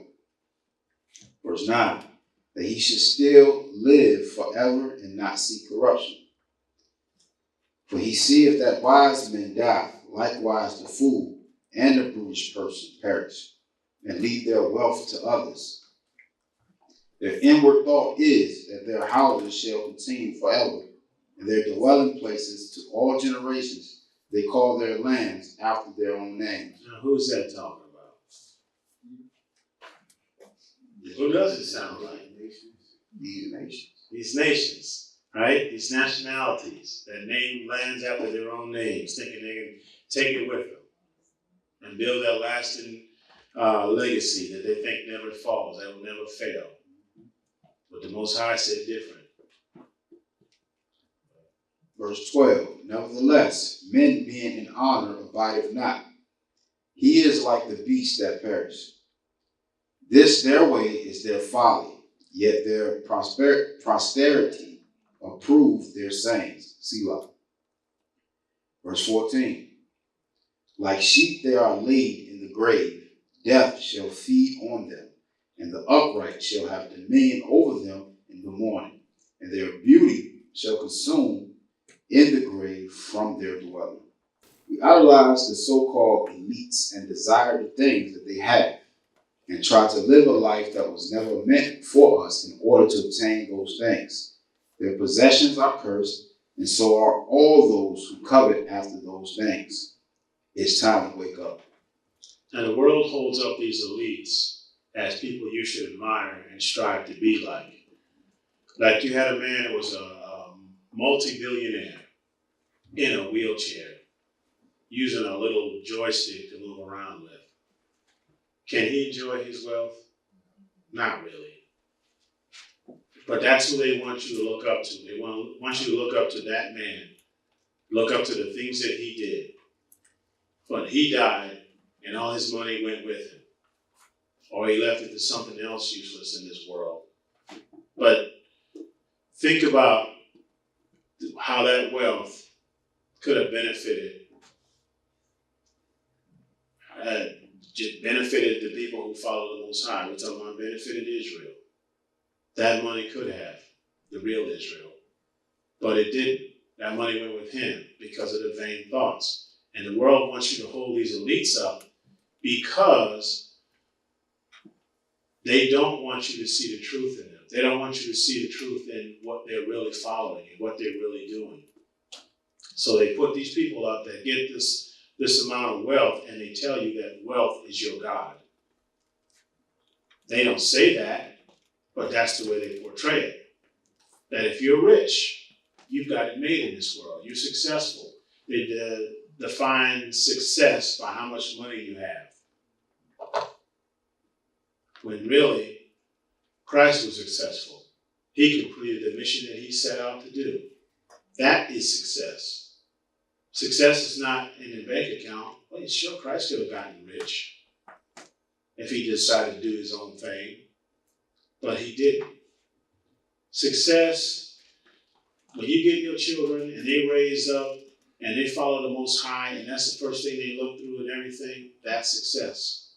Verse 9. That he should still live forever and not see corruption. For he seeth that wise men die, likewise the fool and the brutish person perish, and leave their wealth to others. Their inward thought is that their houses shall continue forever, and their dwelling places to all generations. They call their lands after their own names. Now, who's that talking about? Who does it sound like? These nations. These nations, right? These nationalities that name lands after their own names, thinking they can take it with them and build that lasting legacy that they think never falls, that will never fail. But the Most High said different. Verse 12, nevertheless, men being in honor abideth not. He is like the beasts that perish. This their way is their folly, yet their posterity approve their sayings. Selah. Verse 14, like sheep they are laid in the grave, death shall feed on them, and the upright shall have dominion over them in the morning, and their beauty shall consume in the grave from their dwelling. We idolize the so-called elites and desire the things that they have, and try to live a life that was never meant for us in order to obtain those things. Their possessions are cursed, and so are all those who covet after those things. It's time to wake up. And the world holds up these elites as people you should admire and strive to be like. Like you had a man that was a multi-billionaire in a wheelchair, using a little joystick to move around with. Can he enjoy his wealth? Not really. But that's who they want you to look up to. They want you to look up to that man. Look up to the things that he did. But he died, and all his money went with him. Or he left it to something else useless in this world. But think about how that wealth could have benefited the people who follow the Most High. We're talking about benefited Israel. That money could have, the real Israel. But it didn't. That money went with him because of the vain thoughts. And the world wants you to hold these elites up because they don't want you to see the truth in them. They don't want you to see the truth in what they're really following and what they're really doing. So they put these people up that get this amount of wealth, and they tell you that wealth is your God. They don't say that, but that's the way they portray it. That if you're rich, you've got it made in this world. You're successful. They define success by how much money you have. When really, Christ was successful. He completed the mission that he set out to do. That is success. Success is not in the bank account. Well, sure, Christ could have gotten rich if he decided to do his own thing, but he didn't. Success, when you get your children and they raise up and they follow the Most High, and that's the first thing they look through and everything, that's success.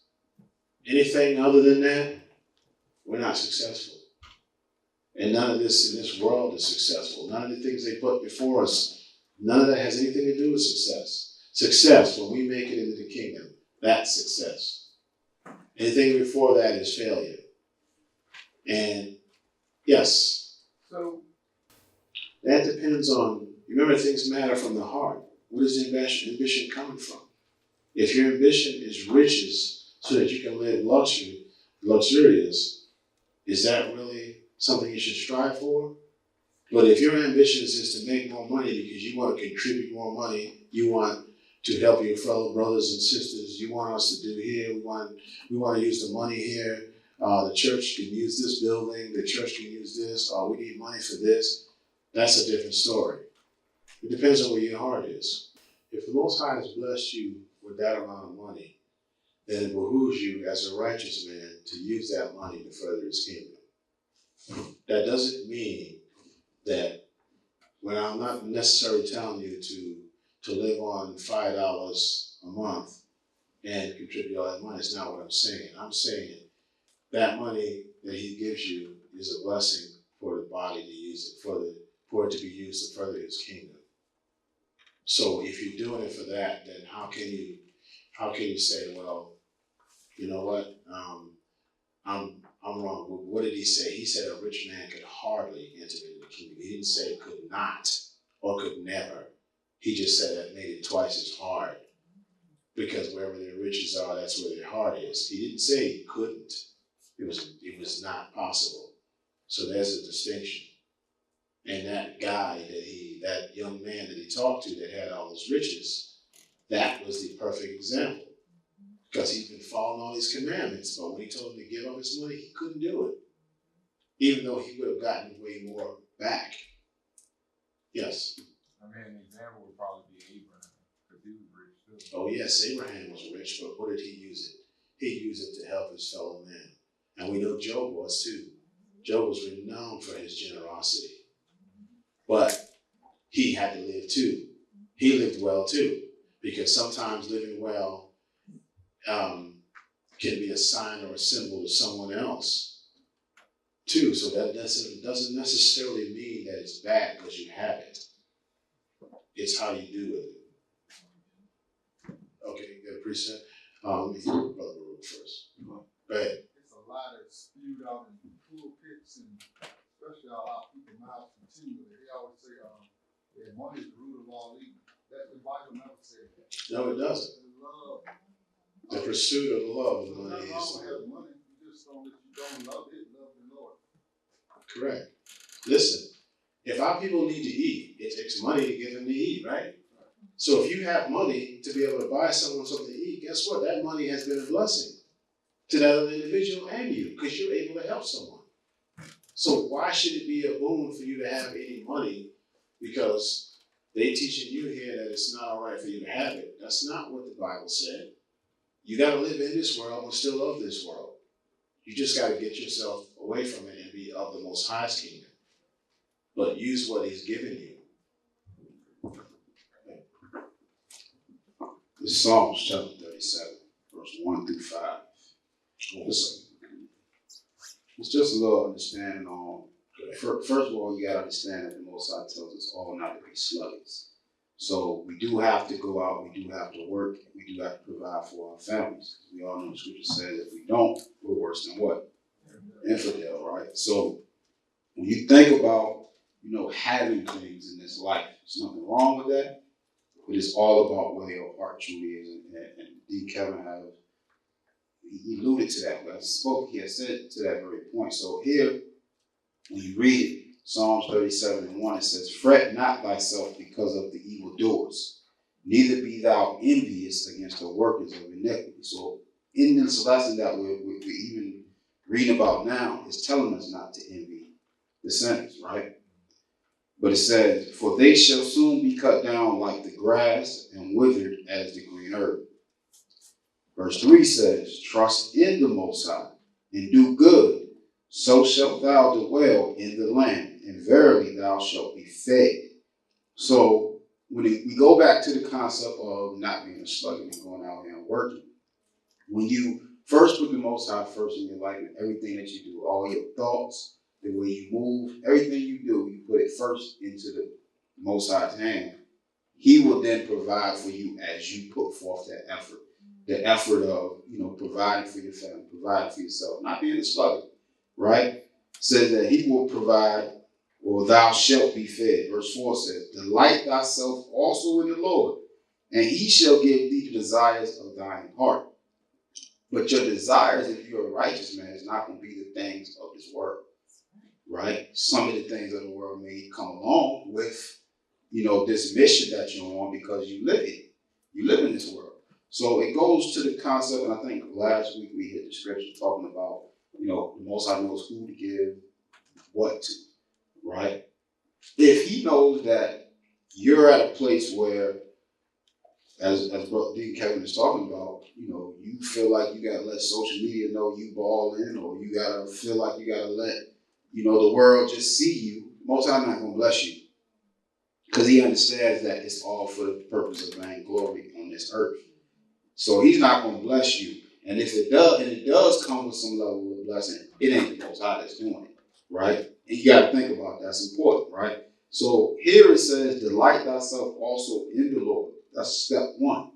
Anything other than that, we're not successful. And none of this in this world is successful. None of the things they put before us, none of that has anything to do with success. Success, when we make it into the kingdom, that's success. Anything before that is failure. And yes, So that depends on, remember, things matter from the heart. What is the ambition coming from? If your ambition is riches so that you can live luxurious, is that really something you should strive for? But if your ambition is to make more money because you want to contribute more money, you want to help your fellow brothers and sisters, you want us to do here, we want to use the money here, the church can use this building, the church can use this, we need money for this, that's a different story. It depends on where your heart is. If the Most High has blessed you with that amount of money, then it behooves you as a righteous man to use that money to further his kingdom. That doesn't mean that when I'm not necessarily telling you to live on $5 a month and contribute all that money, it's not what I'm saying. I'm saying that money that he gives you is a blessing for the body to use it, for it to be used to further his kingdom. So if you're doing it for that, then how can you say, well, you know what, I'm wrong. What did he say? He said a rich man could hardly enter into the kingdom. He didn't say it could not or could never. He just said that made it twice as hard. Because wherever their riches are, that's where their heart is. He didn't say he couldn't. It was not possible. So there's a distinction. And that guy that young man that he talked to that had all those riches, that was the perfect example. Because he's been following all these commandments, but when he told him to give up his money, he couldn't do it. Even though he would have gotten way more back. Yes? I mean, an example would probably be Abraham, because he was rich too. Oh yes, Abraham was rich, but what did he use it? He used it to help his fellow man. And we know Job was too. Job was renowned for his generosity. But he had to live too. He lived well too. Because sometimes living well can be a sign or a symbol to someone else too. So that doesn't necessarily mean that it's bad because you have it. It's how you do with it. Okay, you got a preset? Let me hear Brother Baruch first. Go ahead. It's a lot of spewed out in pulpits, and especially a lot of people mouths continually. They always say, yeah, money is the root of all evil. That the Bible never said that. No, it doesn't. The pursuit of the love of money is the root. Money. You just don't, if you don't love it, love the Lord. Correct. Listen, if our people need to eat, it takes money to get them to eat, right? So if you have money to be able to buy someone something to eat, guess what? That money has been a blessing to that other individual and you, because you're able to help someone. So why should it be a boon for you to have any money because they teaching you here that it's not all right for you to have it? That's not what the Bible said. You got to live in this world and still love this world. You just got to get yourself away from it and be of the Most High's kingdom. But use what he's given you. This is Psalms chapter 37, verse 1 through 5. It's just a little understanding on, first of all, you got to understand that the Most High tells us all not to be sluggards. So we do have to go out, we do have to work, we do have to provide for our families. We all know the scripture says if we don't, we're worse than what? Infidel, right? So when you think about, having things in this life, there's nothing wrong with that, but it's all about where your heart truly is. And D. Kevin he alluded to that. When I spoke, he had said to that very point. So here, when you read it, Psalms 37:1, it says, fret not thyself because of the evildoers, neither be thou envious against the workers of iniquity. So in this lesson that we're even reading about now, it's telling us not to envy the sinners, right? But it says, for they shall soon be cut down like the grass and withered as the green herb. Verse 3 says, trust in the Most High and do good, so shalt thou dwell in the land, and verily thou shalt be fed. So when we go back to the concept of not being a sluggard and going out here and working, when you first put the Most High first in your life and everything that you do, all your thoughts, the way you move, everything you do, you put it first into the Most High's hand, he will then provide for you as you put forth that effort. The effort of, providing for your family, providing for yourself, not being a sluggard, right? Says that he will provide, or thou shalt be fed. Verse 4 says, delight thyself also in the Lord, and he shall give thee the desires of thine heart. But your desires, if you're a righteous man, is not going to be the things of this world, right? Some of the things of the world may come along with, this mission that you're on because you live it. You live in this world. So it goes to the concept, and I think last week we hit the scripture talking about, the Most High knows who to give what to, right? If he knows that you're at a place where, as Brother Deacon Kevin is talking about, you feel like you got to let social media know you balling, or you got to feel like you got to let, the world just see you, Most High not going to bless you. Because he understands that it's all for the purpose of vainglory on this earth. So he's not going to bless you. And if it does, and it does come with some level of blessing, it ain't the Most High that's doing it, right? And you got to think about that. That's important, right? So here it says, delight thyself also in the Lord. That's step one.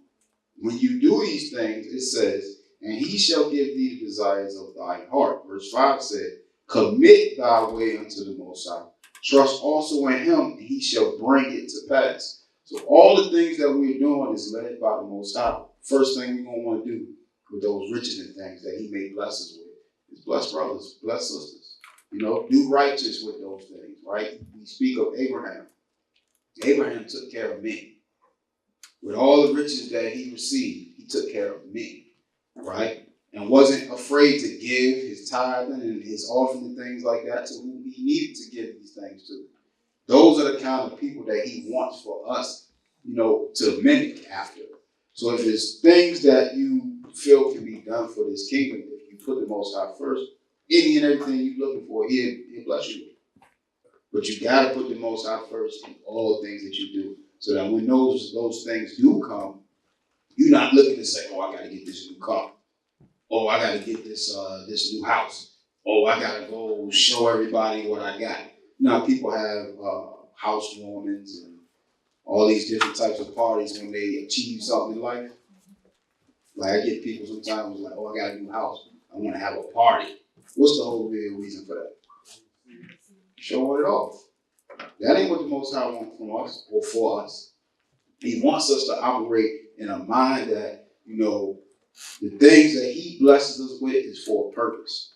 When you do these things, it says, and he shall give thee the desires of thine heart. Verse 5 said, commit thy way unto the Most High. Trust also in him, and he shall bring it to pass. So all the things that we're doing is led by the Most High. First thing we're going to want to do with those riches and things that he may bless us with is bless brothers, bless sisters. Do righteous with those things, right? We speak of Abraham. Abraham took care of men. With all the riches that he received, he took care of men, right? And wasn't afraid to give his tithing and his offering and things like that to whom he needed to give these things to. Those are the kind of people that he wants for us, to mimic after. So if there's things that you feel can be done for this kingdom, if you put the Most High first, any and everything you're looking for, he'll bless you with. But you got to put the Most High first in all things that you do, so that when those things do come, you're not looking to say, oh, I got to get this new car. Oh, I got to get this new house. Oh, I got to go show everybody what I got. People have housewarmings and all these different types of parties when they achieve something in life. Like I get people sometimes like, oh, I got a new house. I want to have a party. What's the whole real reason for that? Showing it off. That ain't what the Most High wants from us or for us. He wants us to operate in a mind that, the things that he blesses us with is for a purpose.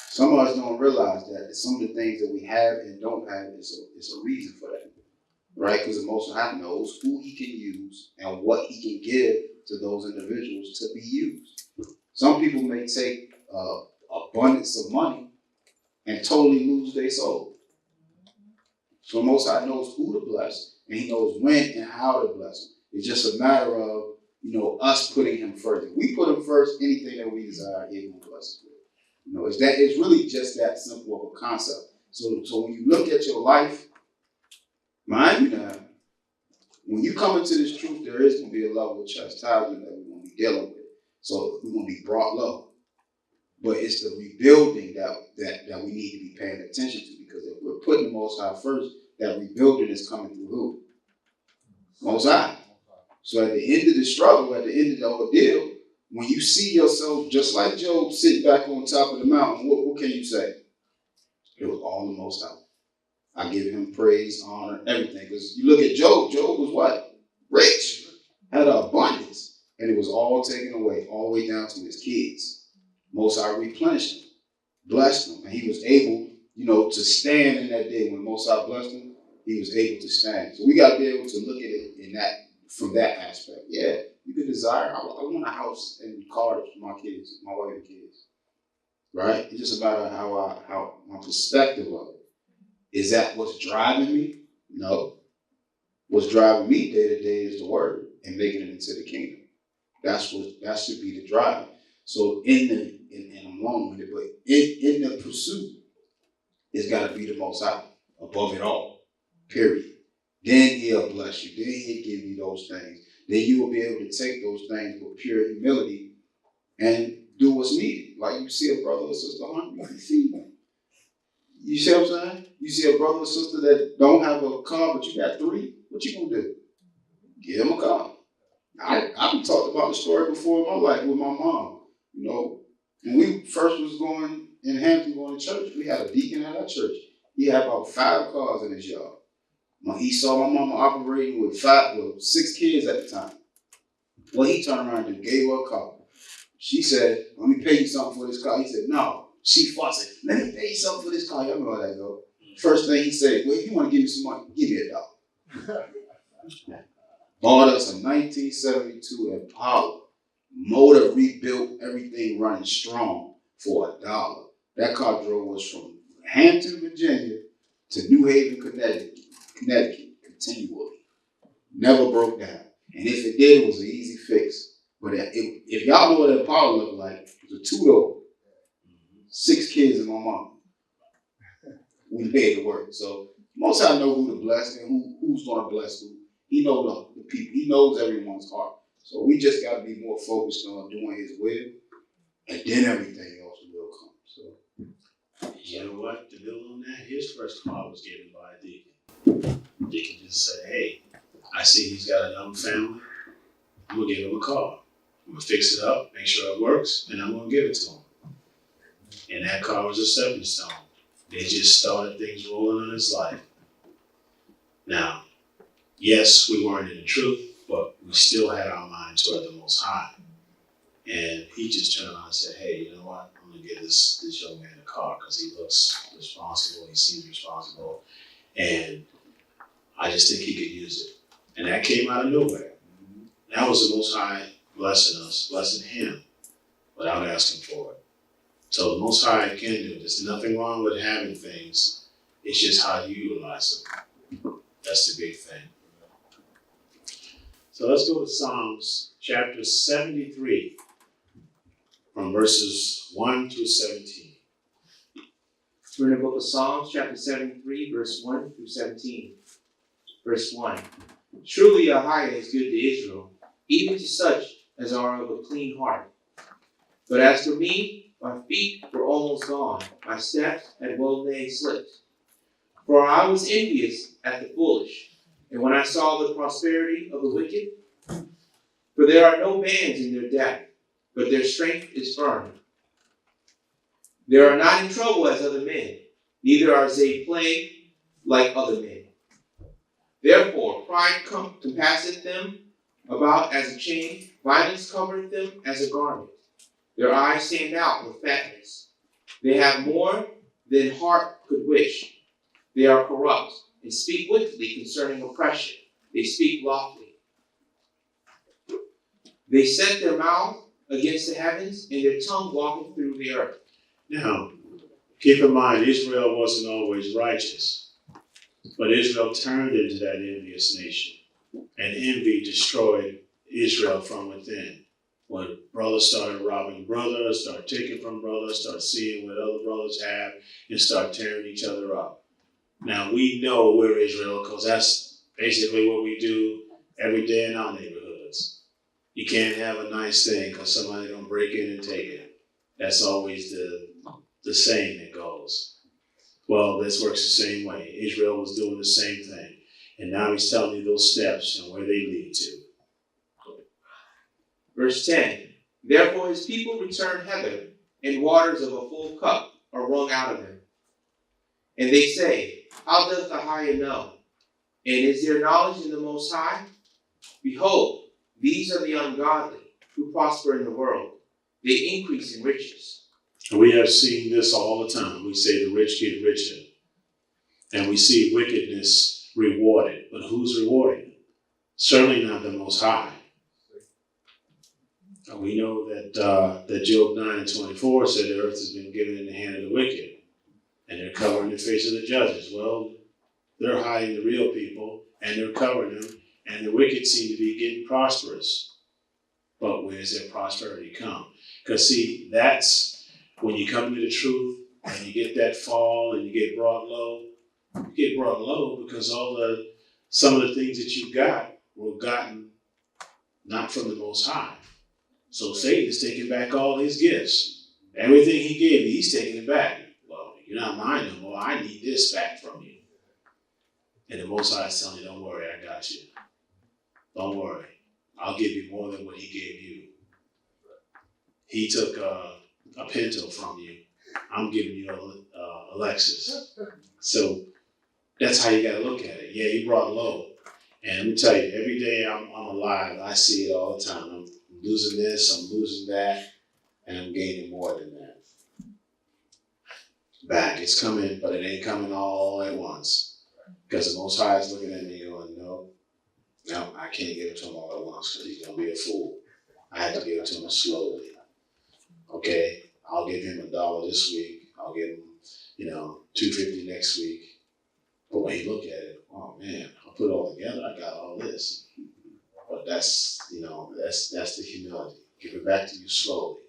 Some of us don't realize that some of the things that we have and don't have is a reason for that, right? Because the Most High knows who he can use and what he can give to those individuals to be used. Some people may take abundance of money and totally lose their soul. So the Most High knows who to bless, and he knows when and how to bless them. It's just a matter of, us putting him first. If we put him first, anything that we desire, he will bless us with. It's really just that simple of a concept. So when you look at your life, mind you now, when you come into this truth, there is going to be a level of chastisement that we're going to be dealing with. So we're going to be brought low. But it's the rebuilding that we need to be paying attention to, because if we're putting the Most High first, that rebuilding is coming through who? Most High. So at the end of the struggle, at the end of the ordeal, when you see yourself just like Job sitting back on top of the mountain, what can you say? It was all the Most High. I give him praise, honor, everything. Because you look at Job, Job was what? Rich. Had an abundance. And it was all taken away, all the way down to his kids. Most High replenished him, blessed him, and he was able, to stand in that day when the Most High blessed him, he was able to stand. So we got to be able to look at it from that aspect. Yeah, you can desire. I want a house and cars for my kids, my wife and kids. Right? It's just about how my perspective of it. Is that what's driving me? No. What's driving me day to day is the word and making it into the kingdom. That should be the drive. So and I'm long with it, but in the pursuit, it's got to be the Most High above it all. Period. Then he'll bless you. Then he'll give you those things. Then you will be able to take those things with pure humility and do what's needed. Like you see a brother or sister hungry, you feed them. You see what I'm saying? You see a brother or sister that don't have a car, but you got 3. What you gonna do? Give them a car. I've been talked about the story before in my life with my mom. When we first was going in Hampton, going to church, we had a deacon at our church. He had about 5 cars in his yard. He saw my mama operating with 6 kids at the time. Well, he turned around and gave her a car. She said, "Let me pay you something for this car." He said, "No." She fussing, "Let me pay you something for this car." Y'all know how that go. First thing he said, "Well, if you want to give me some money, give me $1." Bought us a 1972 Impala. Motor rebuilt, everything running strong for $1. That car drove us from Hampton, Virginia to New Haven, Connecticut continually. Never broke down. And if it did, it was an easy fix. But if y'all know what an Impala looked like, it was a 2-door. 6 kids and my mom. We made it work. So most I know who to bless and who's going to bless who. He knows the people. He knows everyone's heart. So we just got to be more focused on doing his will, and then everything else will come. So you know what? To build on that, his first car was given by a deacon. Deacon just said, "Hey, I see he's got a young family. I'm going to give him a car. I'm going to fix it up, make sure it works, and I'm going to give it to him." And that car was a stepping stone. They just started things rolling in his life. Now, yes, we weren't in the truth, but we still had our mind toward the Most High. And he just turned around and said, "Hey, you know what? I'm going to give this young man a car because he looks responsible. He seems responsible. And I just think he could use it." And that came out of nowhere. That was the Most High blessing us, blessing him without asking for it. So the Most High can do it. There's nothing wrong with having things. It's just how you utilize them. That's the big thing. So let's go to Psalms chapter 73 from verses 1 through 17. We're in the book of Psalms, chapter 73, verse 1 through 17. Verse 1. Truly Yahweh is good to Israel, even to such as are of a clean heart. But as for me, my feet were almost gone, my steps had well nigh slipped. For I was envious at the foolish, and when I saw the prosperity of the wicked. For there are no bands in their death, but their strength is firm. They are not in trouble as other men, neither are they plagued like other men. Therefore pride compasseth them about as a chain, violence covereth them as a garment. Their eyes stand out with fatness. They have more than heart could wish. They are corrupt, and speak wickedly concerning oppression. They speak loftily. They set their mouth against the heavens, and their tongue walketh through the earth. Now, keep in mind, Israel wasn't always righteous, but Israel turned into that envious nation, and envy destroyed Israel from within. When brothers started robbing brothers, started taking from brothers, started seeing what other brothers have, and start tearing each other up. Now, we know we're Israel because that's basically what we do every day in our neighborhoods. You can't have a nice thing because somebody's going to break in and take it. That's always the saying that goes. Well, this works the same way. Israel was doing the same thing. And now he's telling you those steps and where they lead to. Verse 10. Therefore his people return hither, and waters of a full cup are wrung out of them. And they say, how doth the higher know? And is there knowledge in the Most High? Behold, these are the ungodly, who prosper in the world. They increase in riches. We have seen this all the time. We say the rich get richer. And we see wickedness rewarded. But who's rewarding it? Certainly not the Most High. We know that Job 9:24 said the earth has been given in the hand of the wicked. And they're covering the face of the judges. Well, they're hiding the real people, and they're covering them. And the wicked seem to be getting prosperous. But where does their prosperity come? Because see, that's when you come to the truth and you get that fall and you get brought low. You get brought low because some of the things that you got were gotten not from the Most High. So Satan is taking back all his gifts. Everything he gave you, he's taking it back. Well, you're not mine no more. I need this back from you. And the Most High is telling you, don't worry, I got you. Don't worry. I'll give you more than what he gave you. He took a Pinto from you. I'm giving you a Lexus. So that's how you got to look at it. Yeah, you brought low. And let me tell you, every day I'm alive, I see it all the time. I'm losing this, I'm losing that, and I'm gaining more than that. Back, it's coming, but it ain't coming all at once. Because the Most High is looking at me going, no, I can't give it to him all at once because he's going to be a fool. I have to give it to him slowly. Okay, I'll give him $1 this week. I'll give him, $2.50 next week. But when you look at it, oh man, I'll put it all together. I got all this. But that's the humility. Give it back to you slowly.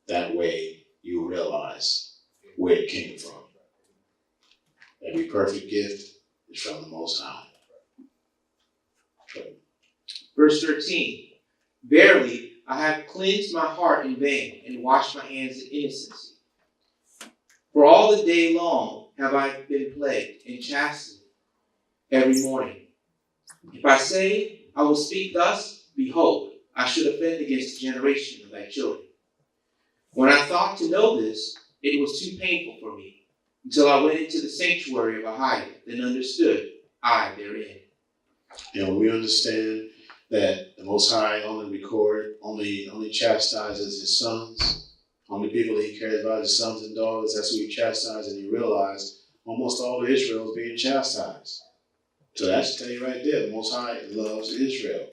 That way you realize where it came from. Every perfect gift is from the Most High. Verse 13. Verily, I have cleansed my heart in vain and washed my hands in innocency. For all the day long have I been plagued and chastened every morning. If I say, I will speak thus, behold, I should offend against the generation of thy children. When I thought to know this, it was too painful for me, until I went into the sanctuary of Ahijah, then understood I therein. We understand that the Most High only chastises his sons, only people that he cares about, his sons and daughters. That's who he chastises, and you realize almost all of Israel is being chastised. So that should tell you right there, the Most High loves Israel.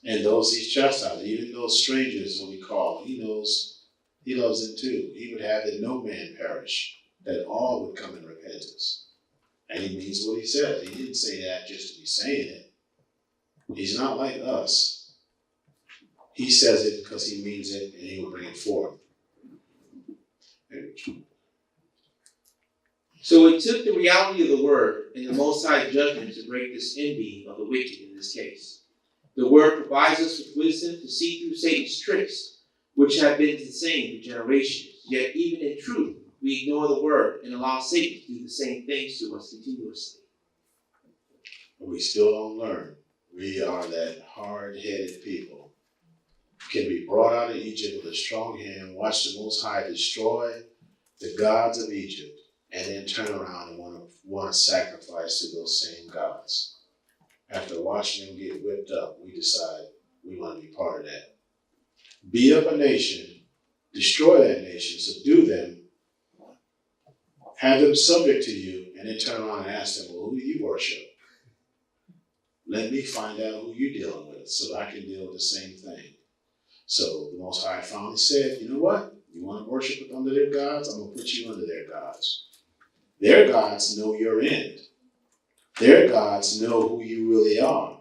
And those he's chastised, even those strangers, what we call, he knows he loves them too. He would have that no man perish, that all would come in repentance. And he means what he says. He didn't say that just to be saying it. He's not like us. He says it because he means it, and he will bring it forth. So it took the reality of the word and the Most High judgment to break this envying of the wicked in this case. The word provides us with wisdom to see through Satan's tricks, which have been the same for generations. Yet even in truth, we ignore the word and allow Satan to do the same things to us continuously. But we still don't learn. We are that hard-headed people. Can be brought out of Egypt with a strong hand, watch the Most High destroy the gods of Egypt, and then turn around and want to sacrifice to those same gods. After watching them get whipped up, we decide we want to be part of that. Beat up a nation, destroy that nation, subdue them, have them subject to you, and then turn around and ask them, well, who do you worship? Let me find out who you're dealing with so that I can deal with the same thing. So the Most High finally said, you know what? You want to worship under their gods? I'm going to put you under their gods. Their gods know your end. Their gods know who you really are.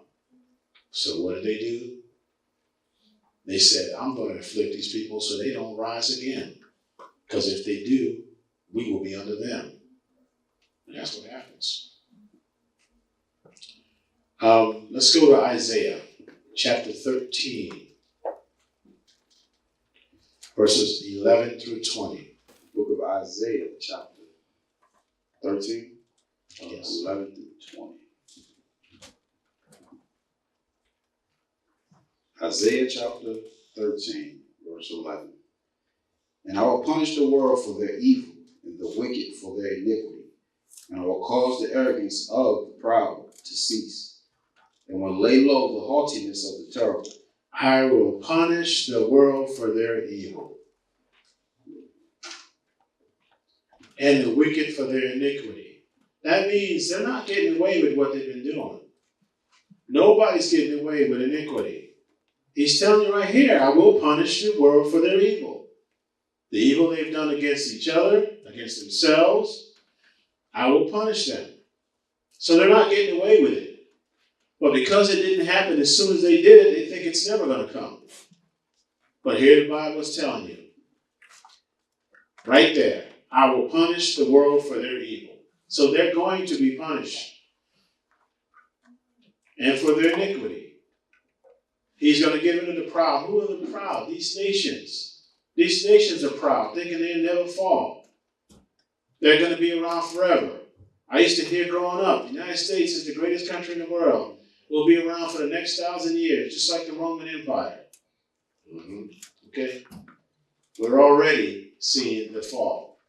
So what did they do? They said, I'm going to afflict these people so they don't rise again. Because if they do, we will be under them. And that's what happens. Let's go to Isaiah chapter 13, verses 11 through 20. Book of Isaiah, chapter 13, Yes. 11 through 20. Isaiah chapter 13, verse 11. And I will punish the world for their evil, and the wicked for their iniquity, and I will cause the arrogance of the proud to cease, and will lay low the haughtiness of the terrible. I will punish the world for their evil. and the wicked for their iniquity. That means they're not getting away with what they've been doing. Nobody's getting away with iniquity. He's telling you right here, I will punish the world for their evil. The evil they've done against each other, against themselves, I will punish them. So they're not getting away with it. But because it didn't happen as soon as they did it, they think it's never going to come. But here the Bible is telling you, right there, I will punish the world for their evil. So they're going to be punished. And for their iniquity. He's going to give it to the proud. Who are the proud? These nations. These nations are proud, thinking they'll never fall. They're going to be around forever. I used to hear growing up, the United States is the greatest country in the world. We'll be around for the next 1,000 years, just like the Roman Empire. Okay? We're already seeing the fall.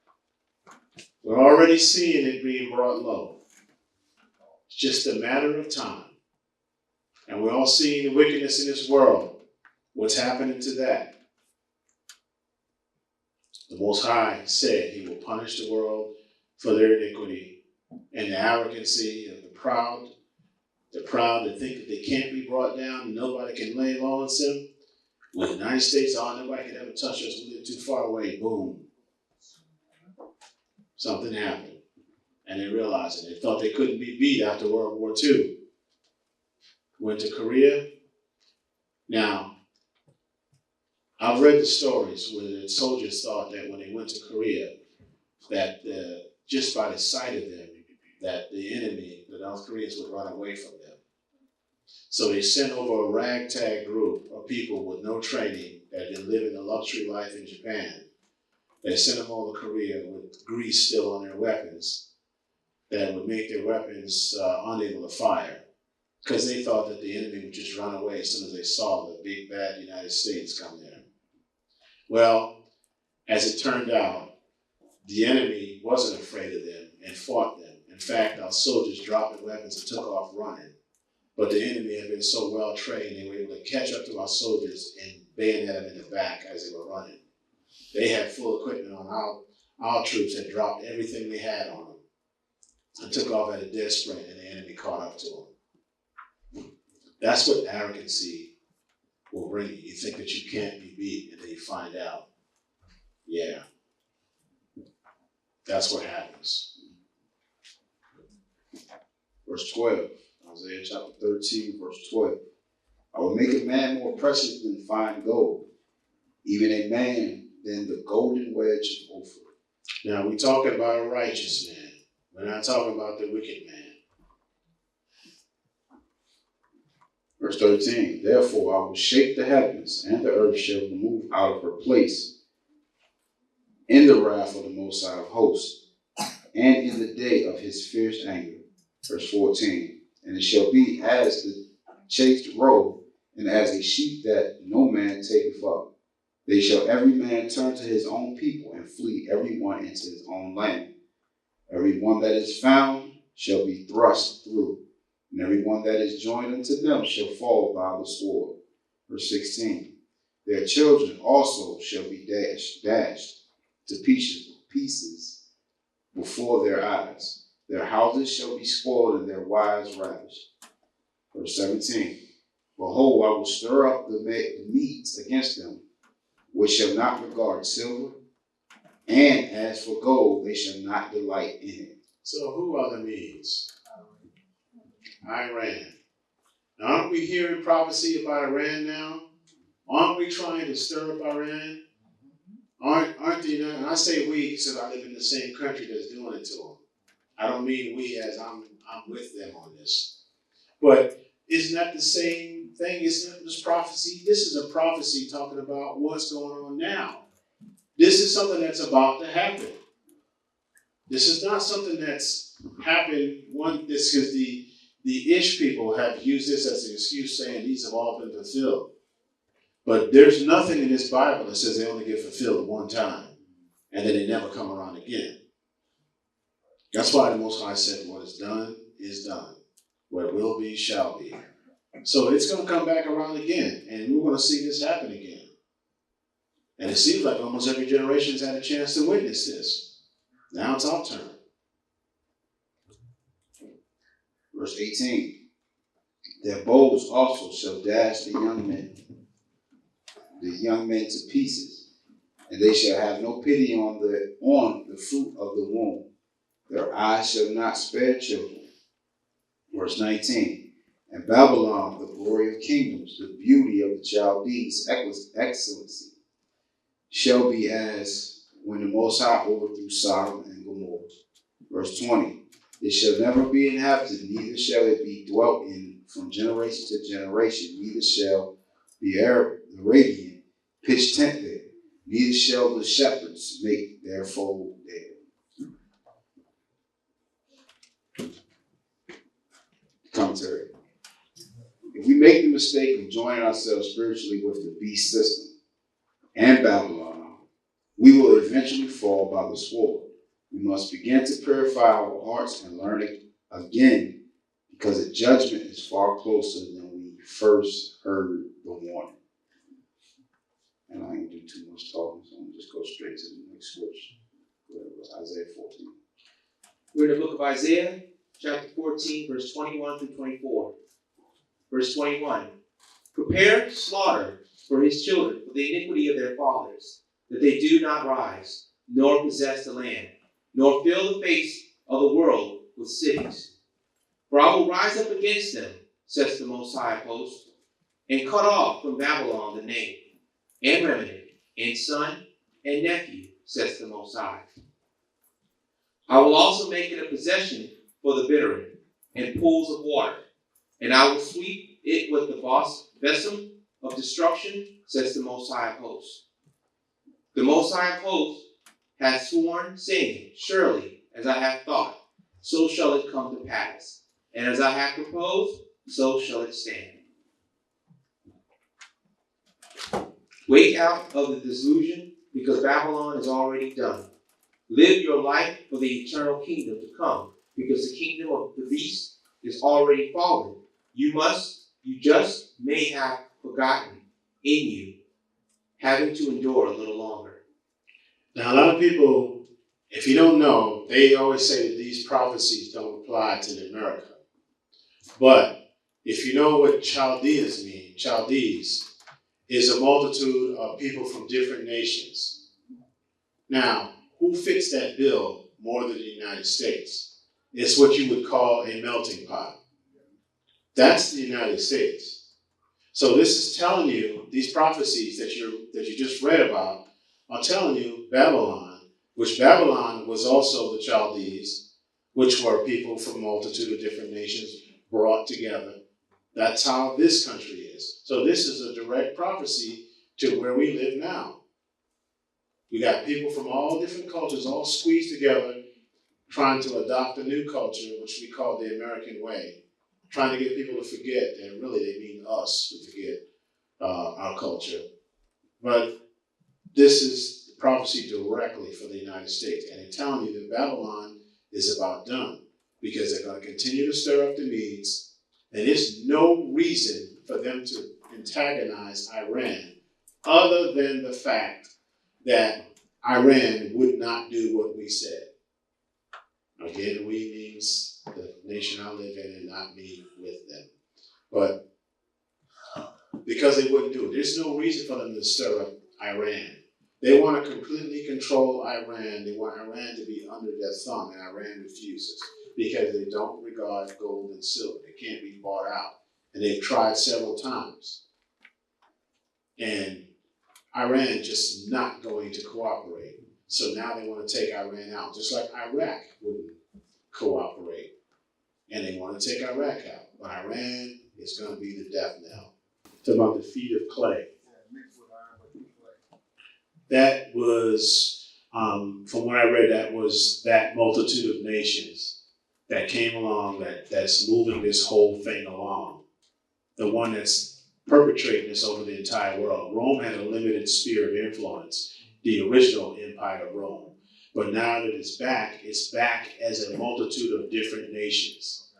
We're already seeing it being brought low. It's just a matter of time. And we're all seeing the wickedness in this world. What's happening to that? The Most High said he will punish the world for their iniquity and the arrogancy of the proud that think that they can't be brought down and nobody can lay low on them. When the United States, nobody can ever touch us, we live too far away, boom. Something happened. And they realized it. They thought they couldn't be beat after World War II. Went to Korea. Now, I've read the stories where the soldiers thought that when they went to Korea, that just by the sight of them, that the enemy, the North Koreans, would run away from them. So they sent over a ragtag group of people with no training that had been living a luxury life in Japan. They sent them over to Korea with grease still on their weapons that would make their weapons unable to fire, because they thought that the enemy would just run away as soon as they saw the big bad United States come there. Well, as it turned out, the enemy wasn't afraid of them and fought them. In fact, our soldiers dropped their weapons and took off running. But the enemy had been so well trained, they were able to catch up to our soldiers and bayonet them in the back as they were running. They had full equipment on. Our troops had dropped everything they had on them and took off at a dead sprint, and the enemy caught up to them. That's what arrogancy will bring you. You think that you can't be beat, and then you find out, yeah, that's what happens. Verse 12, Isaiah chapter 13, verse 12. I will make a man more precious than fine gold, even a man than the golden wedge of Ophir. Now, we're talking about a righteous man. We're not talking about the wicked man. Verse 13, therefore I will shake the heavens, and the earth shall remove out of her place in the wrath of the Most High of hosts, and in the day of his fierce anger. Verse 14, and it shall be as the chased roe, and as a sheep that no man taketh up. They shall every man turn to his own people, and flee every one into his own land. Every one that is found shall be thrust through, and every one that is joined unto them shall fall by the sword. Verse 16, their children also shall be dashed to pieces before their eyes. Their houses shall be spoiled, and their wives ravished. Verse 17, behold, I will stir up the Medes against them, which shall not regard silver, and as for gold, they shall not delight in it. So who are the Medes? Iran. Now, aren't we hearing prophecy about Iran now? Aren't we trying to stir up Iran? Aren't the United? And I say we because I live in the same country that's doing it to them. I don't mean we as I'm with them on this. But isn't that the same thing? Isn't that this prophecy? This is a prophecy talking about what's going on now. This is something that's about to happen. This is not something that's happened this because the Ish people have used this as an excuse, saying these have all been fulfilled. But there's nothing in this Bible that says they only get fulfilled one time and then they never come around again. That's why the Most High said, what is done is done. What will be shall be. So it's going to come back around again, and we're going to see this happen again. And it seems like almost every generation has had a chance to witness this. Now it's our turn. Verse 18. Their bows also shall dash the young men to pieces, and they shall have no pity on the fruit of the womb. Their eyes shall not spare children. Verse 19. And Babylon, the glory of kingdoms, the beauty of the Chaldees' excellency, shall be as when the Most High overthrew Sodom and Gomorrah. Verse 20. It shall never be inhabited, neither shall it be dwelt in from generation to generation, neither shall the Arabian pitch tent there, neither shall the shepherds make their fold there. Commentary. If we make the mistake of joining ourselves spiritually with the beast system and Babylon, we will eventually fall by the sword. We must begin to purify our hearts and learn it again, because the judgment is far closer than we first heard the warning. And I ain't do too much talking, so I'm going to just go straight to the next scripture. Isaiah 14. We're in the book of Isaiah, chapter 14, verse 21 through 24. Verse 21. Prepare slaughter for his children, for the iniquity of their fathers, that they do not rise, nor possess the land, nor fill the face of the world with cities. For I will rise up against them, says the Most High of hosts, and cut off from Babylon the name, and remnant, and son, and nephew, says the Most High. I will also make it a possession for the bittern, and pools of water, and I will sweep it with the besom of destruction, says the Most High of hosts. The Most High of hosts hath sworn, saying, surely, as I have thought, so shall it come to pass. And as I have proposed, so shall it stand. Wake out of the delusion, because Babylon is already done. Live your life for the eternal kingdom to come, because the kingdom of the beast is already fallen. You just may have forgotten in you, having to endure a little longer. Now, a lot of people, if you don't know, they always say that these prophecies don't apply to America. But if you know what Chaldeans mean, Chaldees is a multitude of people from different nations. Now, who fits that bill more than the United States? It's what you would call a melting pot. That's the United States. So this is telling you, these prophecies that you just read about are telling you Babylon, which Babylon was also the Chaldees, which were people from a multitude of different nations brought together. That's how this country is. So this is a direct prophecy to where we live now. We got people from all different cultures all squeezed together, trying to adopt a new culture, which we call the American way, trying to get people to forget that really they mean us to forget our culture. But this is prophecy directly for the United States. And it's telling you that Babylon is about done, because they're going to continue to stir up the Medes. And there's no reason for them to antagonize Iran other than the fact that Iran would not do what we said. Again, we means the nation I live in and not me with them. But because they wouldn't do it, there's no reason for them to stir up Iran. They want to completely control Iran. They want Iran to be under their thumb, and Iran refuses because they don't regard gold and silver. They can't be bought out. And they've tried several times. And Iran just not going to cooperate. So now they want to take Iran out, just like Iraq wouldn't cooperate. And they want to take Iraq out. But Iran is going to be the death knell. Talking about the feet of clay. That was, from what I read, that was that multitude of nations that came along, that's moving this whole thing along. The one that's perpetrating this over the entire world. Rome had a limited sphere of influence, the original empire of Rome. But now that it's back as a multitude of different nations.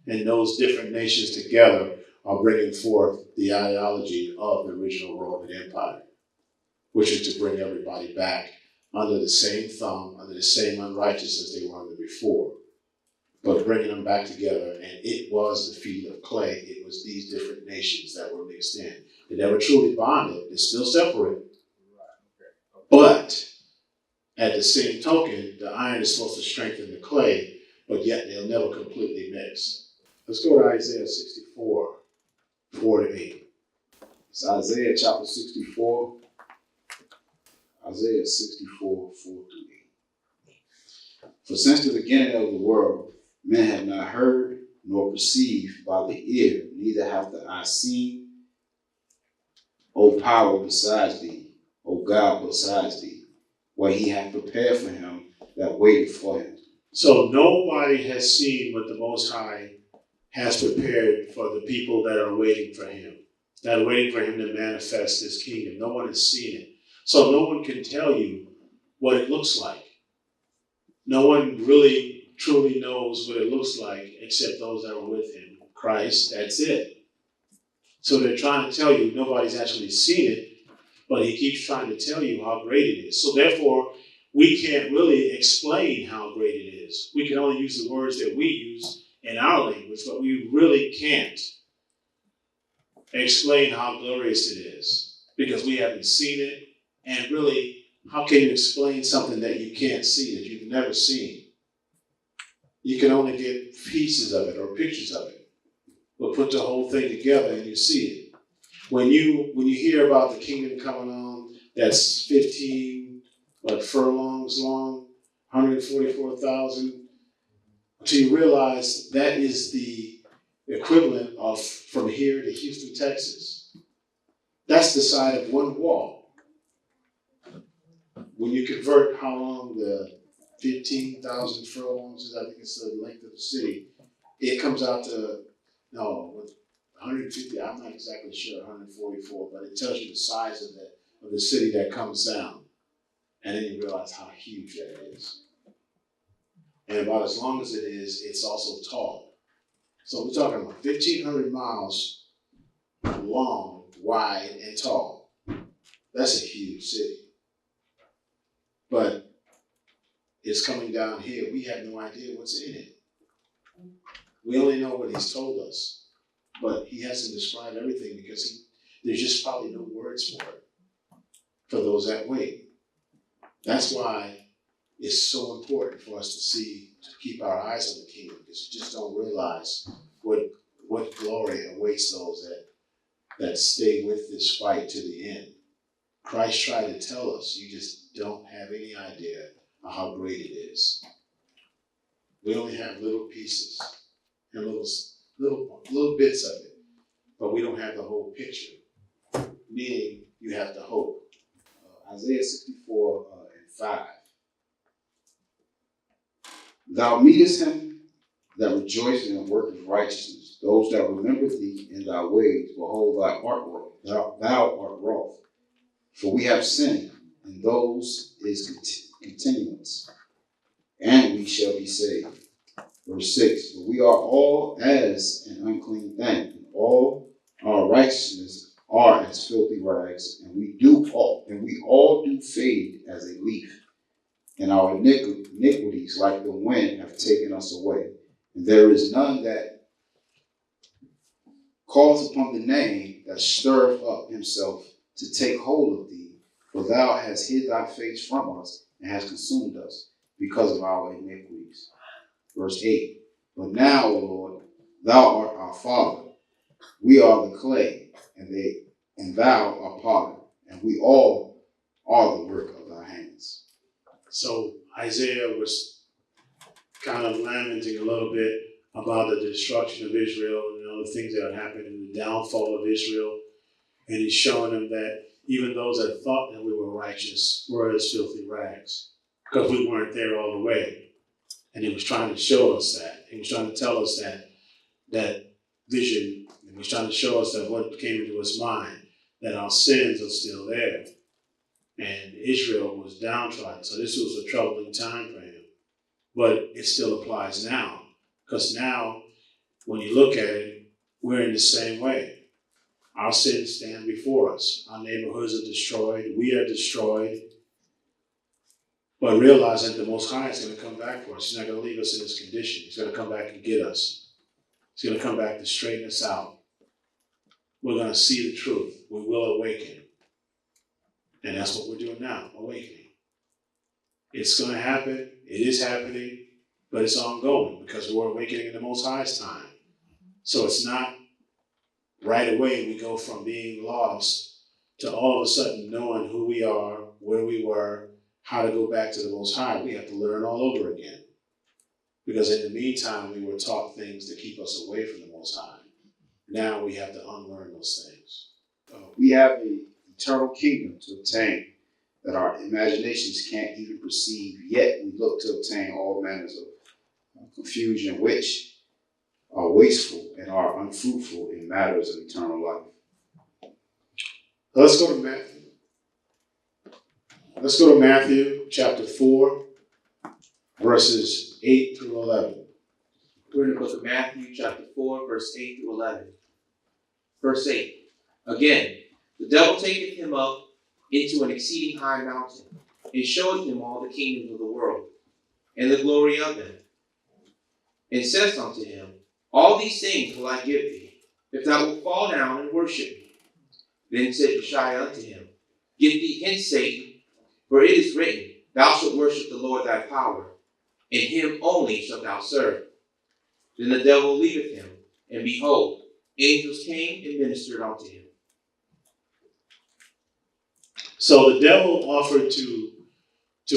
And those different nations together are bringing forth the ideology of the original Roman Empire, which is to bring everybody back under the same thumb, under the same unrighteousness they were under before, but bringing them back together. And it was the feet of clay. It was these different nations that were mixed in. They never truly bonded. They're still separate. But at the same token, the iron is supposed to strengthen the clay, but yet they'll never completely mix. Let's go to Isaiah 64, 4-8. It's Isaiah chapter 64. Isaiah 64, 4-8. For since the beginning of the world, men have not heard nor perceived by the ear, neither have the eye seen, O power besides thee, O God besides thee, what he hath prepared for him that waiteth for him. So nobody has seen what the Most High has prepared for the people that are waiting for him, that are waiting for him to manifest his kingdom. No one has seen it. So no one can tell you what it looks like. No one really truly knows what it looks like except those that were with him. Christ, that's it. So they're trying to tell you nobody's actually seen it, but he keeps trying to tell you how great it is. So therefore, we can't really explain how great it is. We can only use the words that we use in our language, but we really can't explain how glorious it is because we haven't seen it. And really, how can you explain something that you can't see, that you've never seen? You can only get pieces of it or pictures of it, but put the whole thing together and you see it. When you hear about the kingdom coming on, that's 15 furlongs long, 144,000, until you realize that is the equivalent of from here to Houston, Texas. That's the side of one wall. When you convert how long the 15,000 furlongs is, I think it's the length of the city, it comes out to, 150, I'm not exactly sure, 144, but it tells you the size of the city that comes down. And then you realize how huge that is. And about as long as it is, it's also tall. So we're talking about 1,500 miles long, wide, and tall. That's a huge city. But it's coming down here. We have no idea what's in it. We only know what he's told us. But he hasn't described everything because there's just probably no words for it for those that wait. That's why it's so important for us to keep our eyes on the kingdom, because you just don't realize what glory awaits those that stay with this fight to the end. Christ tried to tell us, you just don't have any idea of how great it is. We only have little pieces and little bits of it, but we don't have the whole picture, meaning you have the hope. Isaiah 64 and 5. Thou meetest him that rejoiceth in the work of righteousness, those that remember thee in thy ways. Behold, thou art wroth. For we have sinned, and those is continuance, and we shall be saved. Verse 6, for we are all as an unclean thing, and all our righteousness are as filthy rags, and we all do fade as a leaf, and our iniquities like the wind have taken us away. And there is none that calls upon the name that stirreth up himself to take hold of thee, for thou hast hid thy face from us and hast consumed us because of our iniquities. Verse 8, but now, O Lord, thou art our Father. We are the clay, and thou art potter, and we all are the work of thy hands. So Isaiah was kind of lamenting a little bit about the destruction of Israel and the things that happened in the downfall of Israel. And he's showing them that even those that thought that we were righteous were as filthy rags, because we weren't there all the way. And he was trying to show us that. He was trying to tell us that vision. And he was trying to show us that what came into his mind, that our sins are still there. And Israel was downtrodden. So this was a troubling time for him. But it still applies now. Because now, when you look at it, we're in the same way. Our sins stand before us. Our neighborhoods are destroyed. We are destroyed. But realize that the Most High is going to come back for us. He's not going to leave us in this condition. He's going to come back and get us. He's going to come back to straighten us out. We're going to see the truth. We will awaken. And that's what we're doing now, awakening. It's going to happen. It is happening. But it's ongoing because we're awakening in the Most High's time. So it's not right away we go from being lost to all of a sudden knowing who we are, where we were, how to go back to the Most High. We have to learn all over again. Because in the meantime, we were taught things to keep us away from the Most High. Now we have to unlearn those things. We have an eternal kingdom to obtain that our imaginations can't even perceive, yet we look to obtain all manners of confusion, which are wasteful and are unfruitful in matters of eternal life. Let's go to Matthew. Let's go to Matthew chapter 4, verses 8 through 11. We're in the book of Matthew, chapter 4, verse 8 through 11. Verse 8. Again, the devil taketh him up into an exceeding high mountain, and showeth him all the kingdoms of the world, and the glory of them. And saith unto him, All these things will I give thee, if thou wilt fall down and worship me. Then said Yeshua unto him, Get thee hence, Satan, for it is written, Thou shalt worship the Lord thy power, and him only shalt thou serve. Then the devil leaveth him, and behold, angels came and ministered unto him. So the devil offered to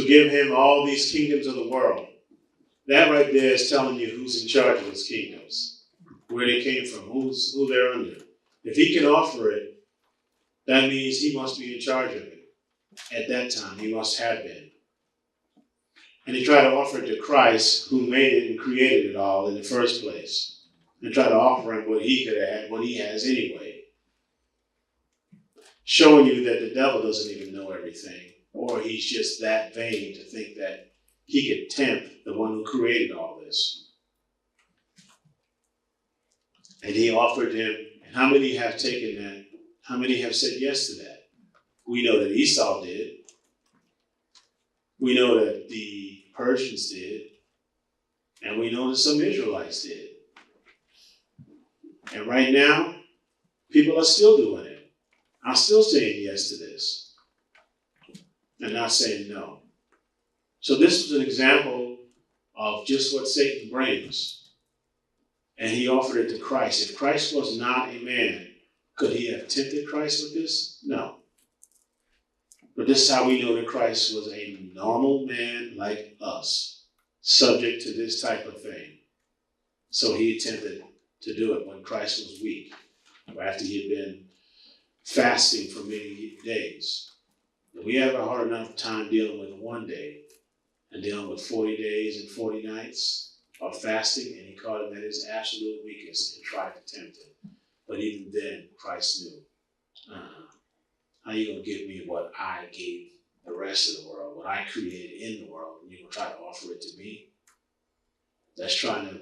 give him all these kingdoms of the world. That right there is telling you who's in charge of those kingdoms, where they came from, who they're under. If he can offer it, that means he must be in charge of it. At that time, he must have been. And he tried to offer it to Christ, who made it and created it all in the first place, and try to offer him what he could have had, what he has anyway. Showing you that the devil doesn't even know everything, or he's just that vain to think that he could tempt the one who created all this. And he offered him, and how many have taken that? How many have said yes to that? We know that Esau did. We know that the Persians did. And we know that some Israelites did. And right now, people are still doing it. I'm still saying yes to this. And not saying no. So this was an example of just what Satan brings. And he offered it to Christ. If Christ was not a man, could he have tempted Christ with this? No. But this is how we know that Christ was a normal man like us, subject to this type of thing. So he attempted to do it when Christ was weak, or after he had been fasting for many days. And we have a hard enough time dealing with one day and dealing with 40 days and 40 nights of fasting, and he caught him at his absolute weakest and tried to tempt him. But even then, Christ knew, how you going to give me what I gave the rest of the world, what I created in the world, and you're going to try to offer it to me? That's trying to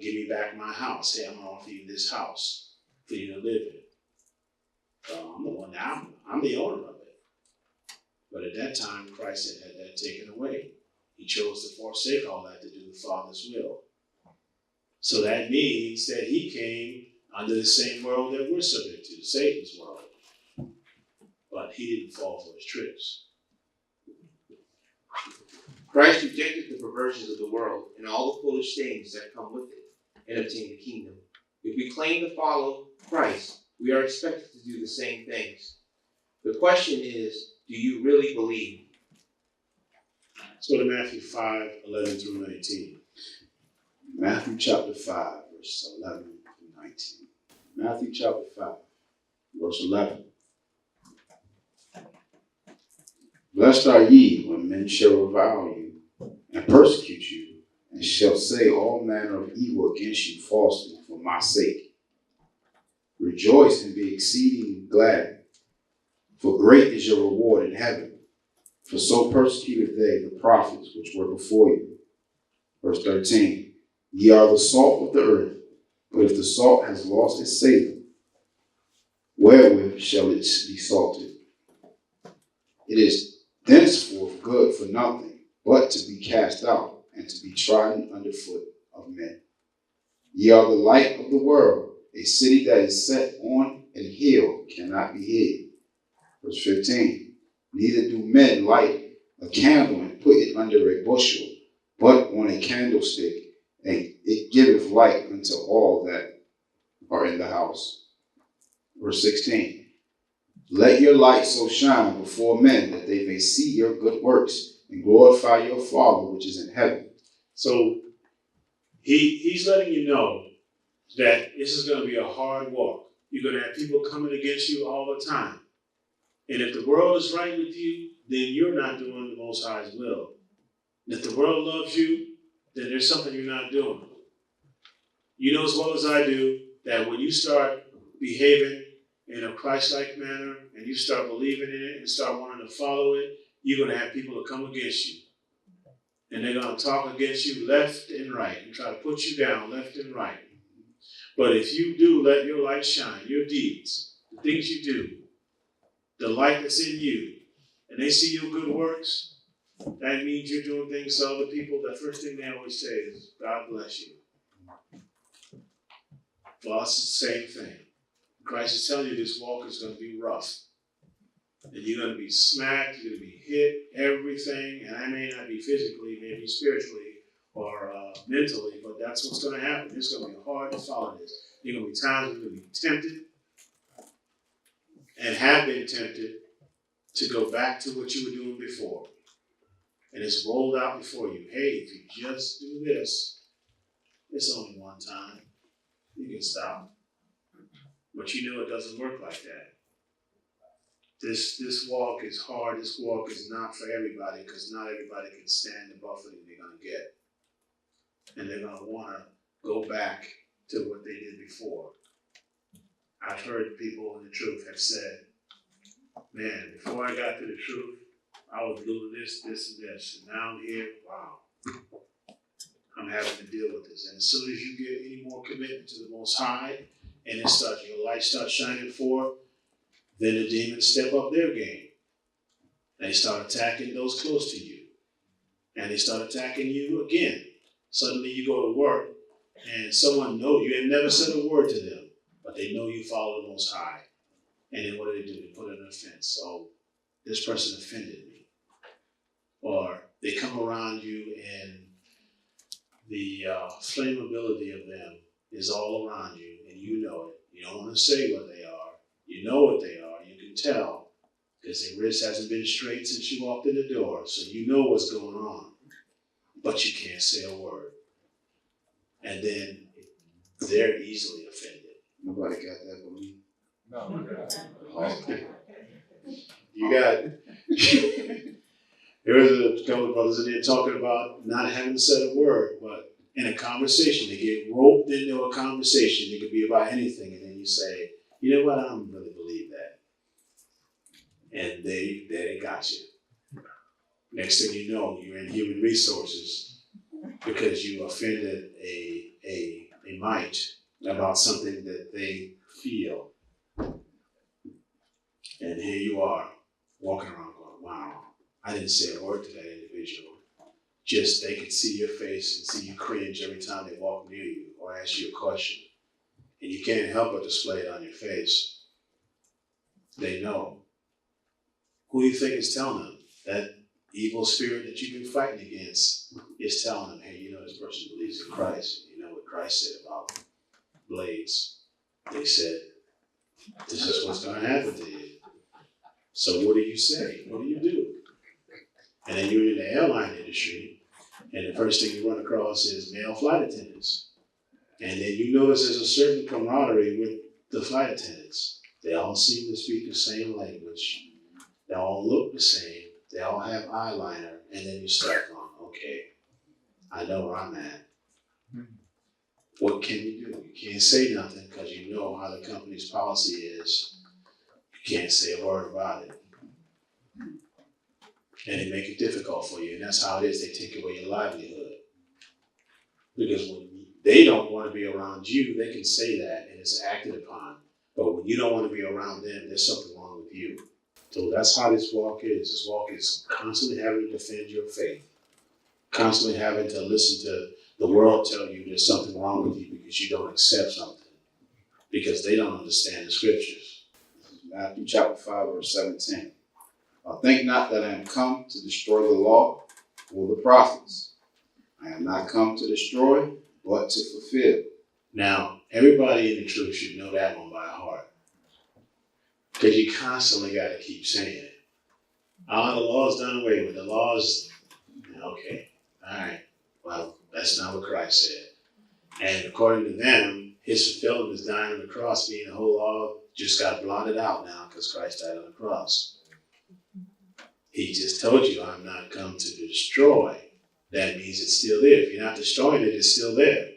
give me back my house. Hey, I'm going to offer you this house for you to live in. So I'm the one now. I'm the owner of it. But at that time, Christ had that taken away. He chose to forsake all that to do the Father's will. So that means that he came under the same world that we're subject to, Satan's world. But he didn't fall for his tricks. Christ rejected the perversions of the world and all the foolish things that come with it, and obtained the kingdom. If we claim to follow Christ, we are expected to do the same things. The question is, do you really believe? Let's go to Matthew 5, 11 through 19. Matthew chapter 5, verse 11 through 19. Matthew chapter 5, verse 11. Blessed are ye when men shall revile you and persecute you, and shall say all manner of evil against you falsely for my sake. Rejoice and be exceeding glad, for great is your reward in heaven. For so persecuted they the prophets which were before you. Verse 13. Ye are the salt of the earth, but if the salt has lost its savor, wherewith shall it be salted? It is thenceforth good for nothing, but to be cast out and to be trodden underfoot of men. Ye are the light of the world. A city that is set on an hill cannot be hid. Verse 15. Neither do men light a candle and put it under a bushel, but on a candlestick, and it giveth light unto all that are in the house. Verse 16. Let your light so shine before men that they may see your good works and glorify your Father which is in heaven. So he's letting you know that this is going to be a hard walk. You're going to have people coming against you all the time. And if the world is right with you, then you're not doing the Most High's will. And if the world loves you, then there's something you're not doing. You know as well as I do that when you start behaving in a Christ-like manner and you start believing in it and start wanting to follow it, you're going to have people that come against you. And they're going to talk against you left and right and try to put you down left and right. But if you do let your light shine, your deeds, the things you do, the light that's in you, and they see your good works, that means you're doing things to other people. The first thing they always say is, God bless you. For us, it's the same thing. Christ is telling you this walk is going to be rough. And you're going to be smacked, you're going to be hit, everything, and I may not be physically, maybe spiritually, or mentally, but that's what's going to happen. It's going to be hard to follow this. There are going to be times when you're going to be tempted and have been tempted to go back to what you were doing before. And it's rolled out before you. Hey, if you just do this, it's only one time. You can stop. But you know it doesn't work like that. This walk is hard. This walk is not for everybody because not everybody can stand the buffeting they're going to get. And they're going to want to go back to what they did before. I've heard people in the truth have said, man, before I got to the truth, I was doing this, this, and this. And now I'm here, wow. I'm having to deal with this. And as soon as you get any more commitment to the Most High, and your light starts shining forth, then the demons step up their game. They start attacking those close to you. And they start attacking you again. Suddenly you go to work, and someone knows you have never said a word to them, but they know you follow the Most High. And then what do? They put an offense. Oh, this person offended me. Or they come around you and the flammability of them is all around you and you know it. You don't want to say what they are. You know what they are. You can tell because their wrist hasn't been straight since you walked in the door. So you know what's going on. But you can't say a word. And then they're easily offended. Nobody got that but me. No. Okay. You got it. There was a couple of brothers in there talking about not having said a word, but in a conversation, they get roped into a conversation. It could be about anything, and then you say, you know what, I don't really believe that. And they got you. Next thing you know, you're in human resources because you offended a mite about something that they feel. And here you are, walking around going, wow, I didn't say a word to that individual. Just they could see your face and see you cringe every time they walk near you or ask you a question. And you can't help but display it on your face. They know. Who do you think is telling them? That evil spirit that you've been fighting against is telling them, hey, you know this person believes in Christ. You know what Christ said about blades. They said, this is what's going to happen to you. So what do you say? What do you do? And then you're in the airline industry, and the first thing you run across is male flight attendants. And then you notice there's a certain camaraderie with the flight attendants. They all seem to speak the same language. They all look the same. They all have eyeliner. And then you start going, okay, I know where I'm at. What can you do? You can't say nothing because you know how the company's policy is. You can't say a word about it. And they make it difficult for you. And that's how it is. They take away your livelihood. Because when they don't want to be around you, they can say that and it's acted upon. But when you don't want to be around them, there's something wrong with you. So that's how this walk is. This walk is constantly having to defend your faith. constantly having to listen to the world tell you there's something wrong with you because you don't accept something, because they don't understand the scriptures. This is Matthew chapter 5, verse 17. Think not that I am come to destroy the law or the prophets. I am not come to destroy, but to fulfill. Now, everybody in the truth should know that one by heart, because you constantly got to keep saying it. The law's done away with. The law's, okay, all right. Well, that's not what Christ said. And according to them, his fulfillment is dying on the cross, meaning the whole law just got blotted out now because Christ died on the cross. He just told you, I'm not come to destroy. That means it's still there. If you're not destroying it, it's still there.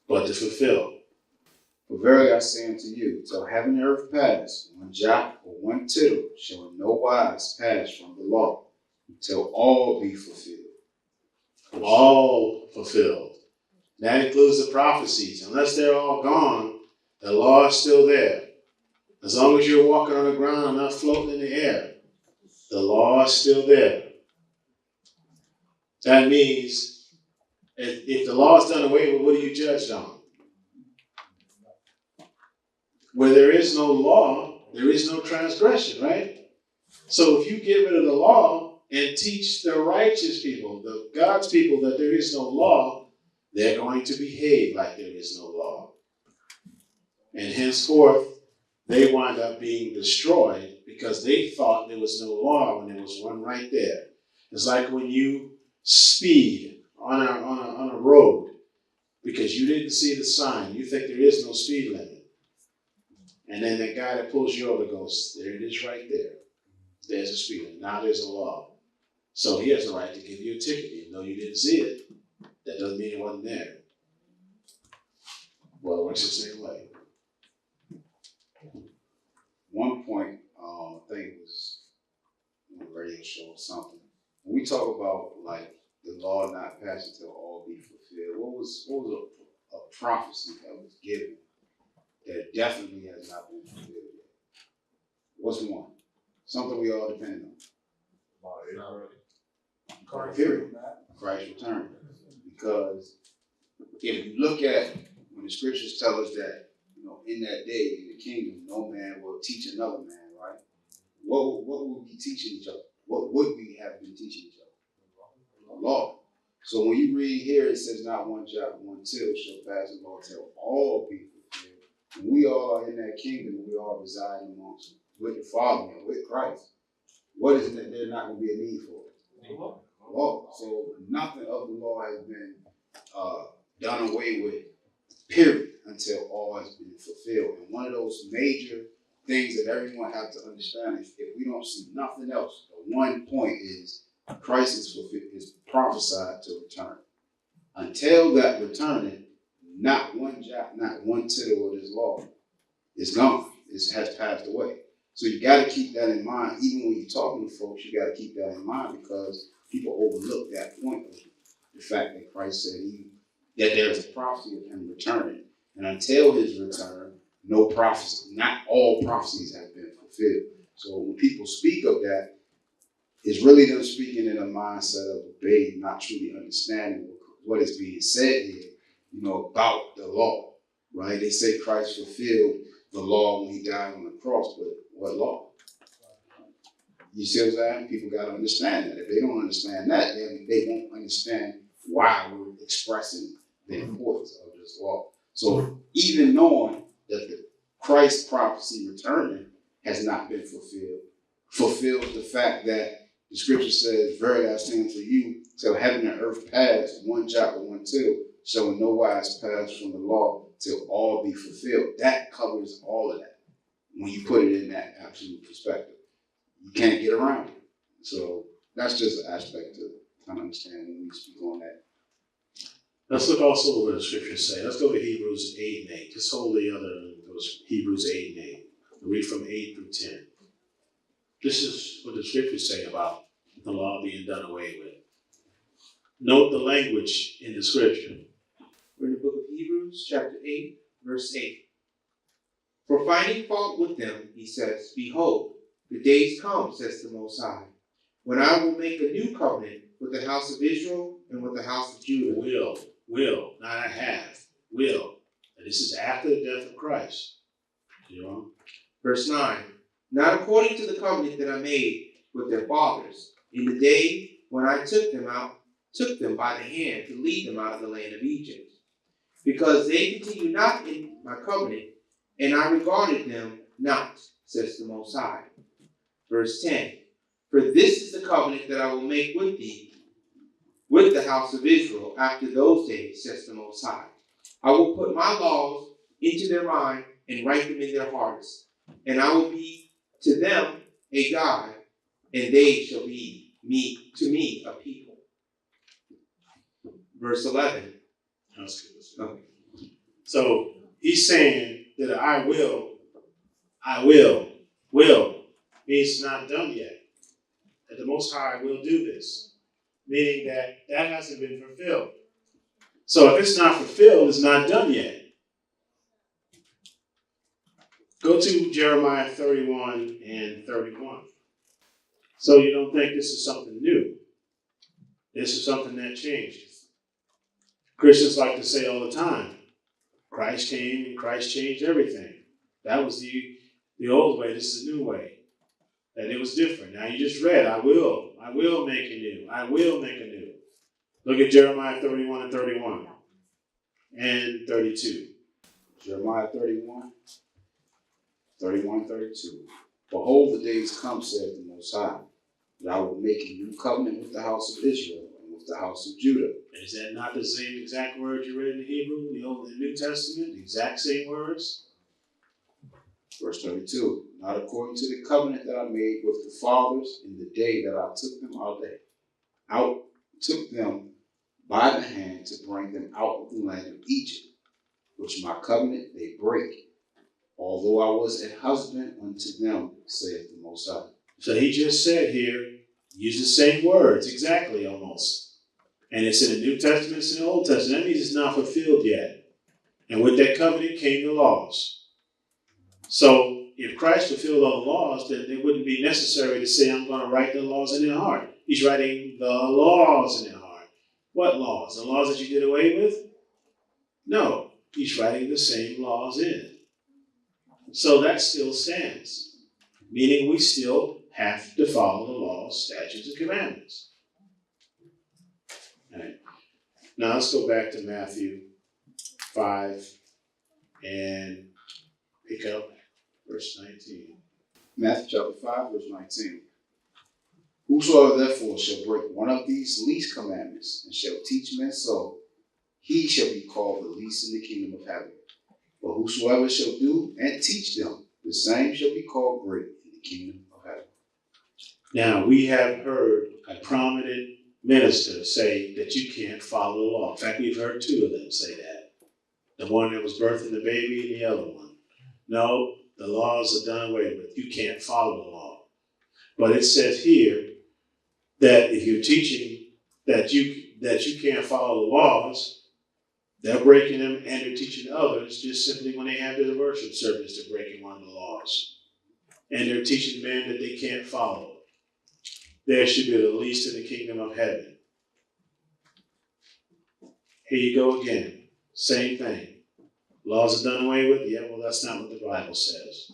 But to fulfill. For verily I say unto you, till heaven and earth pass, one jot or one tittle shall in no wise pass from the law, till all be fulfilled. All fulfilled. That includes the prophecies. Unless they're all gone, the law is still there. As long as you're walking on the ground and not floating in the air, the law is still there. That means if the law is done away with, what are you judged on? Where there is no law, there is no transgression, right? So if you get rid of the law and teach the righteous people, the God's people, that there is no law, they're going to behave like there is no law. And henceforth, they wind up being destroyed because they thought there was no law when there was one right there. It's like when you speed on a road because you didn't see the sign. You think there is no speed limit. And then the guy that pulls you over goes, there it is right there. There's a speed limit. Now there's a law. So he has the right to give you a ticket even though you didn't see it. That doesn't mean it wasn't there. Well, it works the same way. One point, I think it was on a radio show or something. When we talk about like the law not passing till all be fulfilled, what was a prophecy that was given that definitely has not been fulfilled yet? What's one? Something we all depend on. Period. Christ's return. Because if you look at when the scriptures tell us that, in that day in the kingdom, no man will teach another man, right? What would we be teaching each other? What would we have been teaching each other? The law. So when you read here, it says, not one jot, one tittle shall pass the law till all be fulfilled. When we all are in that kingdom, we all reside amongst with the Father and with Christ. What is it that there's not going to be a need for? Law. So nothing of the law has been done away with, period, until all has been fulfilled. And one of those major things that everyone has to understand is if we don't see nothing else, the one point is Christ is prophesied to return. Until that returning, not one jot, not one tittle of this law is gone. It has passed away. So you got to keep that in mind. Even when you're talking to folks, you got to keep that in mind because people overlook that point of the fact that Christ said that there is a prophecy of him returning. And until his return, no prophecy, not all prophecies have been fulfilled. So when people speak of that, it's really them speaking in a mindset of a babe, not truly understanding what is being said here, about the law, right? They say Christ fulfilled the law when he died on the cross, but what law? You see what I'm saying? People got to understand that. If they don't understand that, then they won't understand why we're expressing the importance of this law. So even knowing that the Christ prophecy returning has not been fulfills the fact that the scripture says, verily I say unto you, till heaven and earth pass, one jot or one tittle shall in no wise pass from the law till all be fulfilled. That covers all of that when you put it in that absolute perspective. You can't get around it. So that's just an aspect to kind of understand when we speak on that. Let's look also what the scriptures say. Let's go to Hebrews 8 and 8. Just hold the other, those Hebrews 8 and 8. We'll read from 8 through 10. This is what the scriptures say about the law being done away with. Note the language in the scripture. We're in the book of Hebrews, chapter 8, verse 8. For finding fault with them, he says, behold, the days come, says the Most High, when I will make a new covenant with the house of Israel and with the house of Judah. Will, not I have. Will. And this is after the death of Christ. You know? Verse 9. Not according to the covenant that I made with their fathers in the day when I took them by the hand to lead them out of the land of Egypt. Because they continue not in my covenant, and I regarded them not, says the Most High. Verse 10. For this is the covenant that I will make with thee, with the house of Israel, after those days, says the Most High. I will put my laws into their mind and write them in their hearts, and I will be to them a God, and they shall be to me a people. Verse 11. Okay. So he's saying that I will means it's not done yet. That the Most High will do this, meaning that hasn't been fulfilled. So if it's not fulfilled, it's not done yet. Go to Jeremiah 31 and 31. So you don't think this is something new. This is something that changed. Christians like to say all the time, Christ came and Christ changed everything. That was the old way. This is the new way. That it was different. Now you just read, I will make a new. I will make a new. Look at Jeremiah 31 and 31 and 32. Jeremiah 31, 31 and 32. Behold, the days come, saith the Most High, that I will make a new covenant with the house of Israel and with the house of Judah. Is that not the same exact words you read in the Hebrew, the Old and New Testament? The exact same words? Verse 32. Not according to the covenant that I made with the fathers in the day that I took them by the hand to bring them out of the land of Egypt, which my covenant they break, although I was a husband unto them, saith the Most High. So he just said here, use the same words exactly almost. And it's in the New Testament, it's in the Old Testament. That means it's not fulfilled yet. And with that covenant came the laws. So if Christ fulfilled all the laws, then it wouldn't be necessary to say, I'm going to write the laws in their heart. He's writing the laws in their heart. What laws? The laws that you did away with? No, he's writing the same laws in. So that still stands, meaning we still have to follow the laws, statutes, and commandments. All right. Now let's go back to Matthew 5 and pick up verse 19. Matthew chapter 5, verse 19. Whosoever therefore shall break one of these least commandments and shall teach men so, he shall be called the least in the kingdom of heaven. But whosoever shall do and teach them, the same shall be called great in the kingdom of heaven. Now, we have heard a prominent minister say that you can't follow the law. In fact, we've heard two of them say that. The one that was birthing the baby and the other one. No, the laws are done away with. You can't follow the law. But it says here that if you're teaching that you can't follow the laws, they're breaking them and they're teaching others just simply when they have their worship service, they're breaking one of the laws. And they're teaching men that they can't follow. There should be the least in the kingdom of heaven. Here you go again. Same thing. Laws are done away with? Yeah, well, that's not what the Bible says.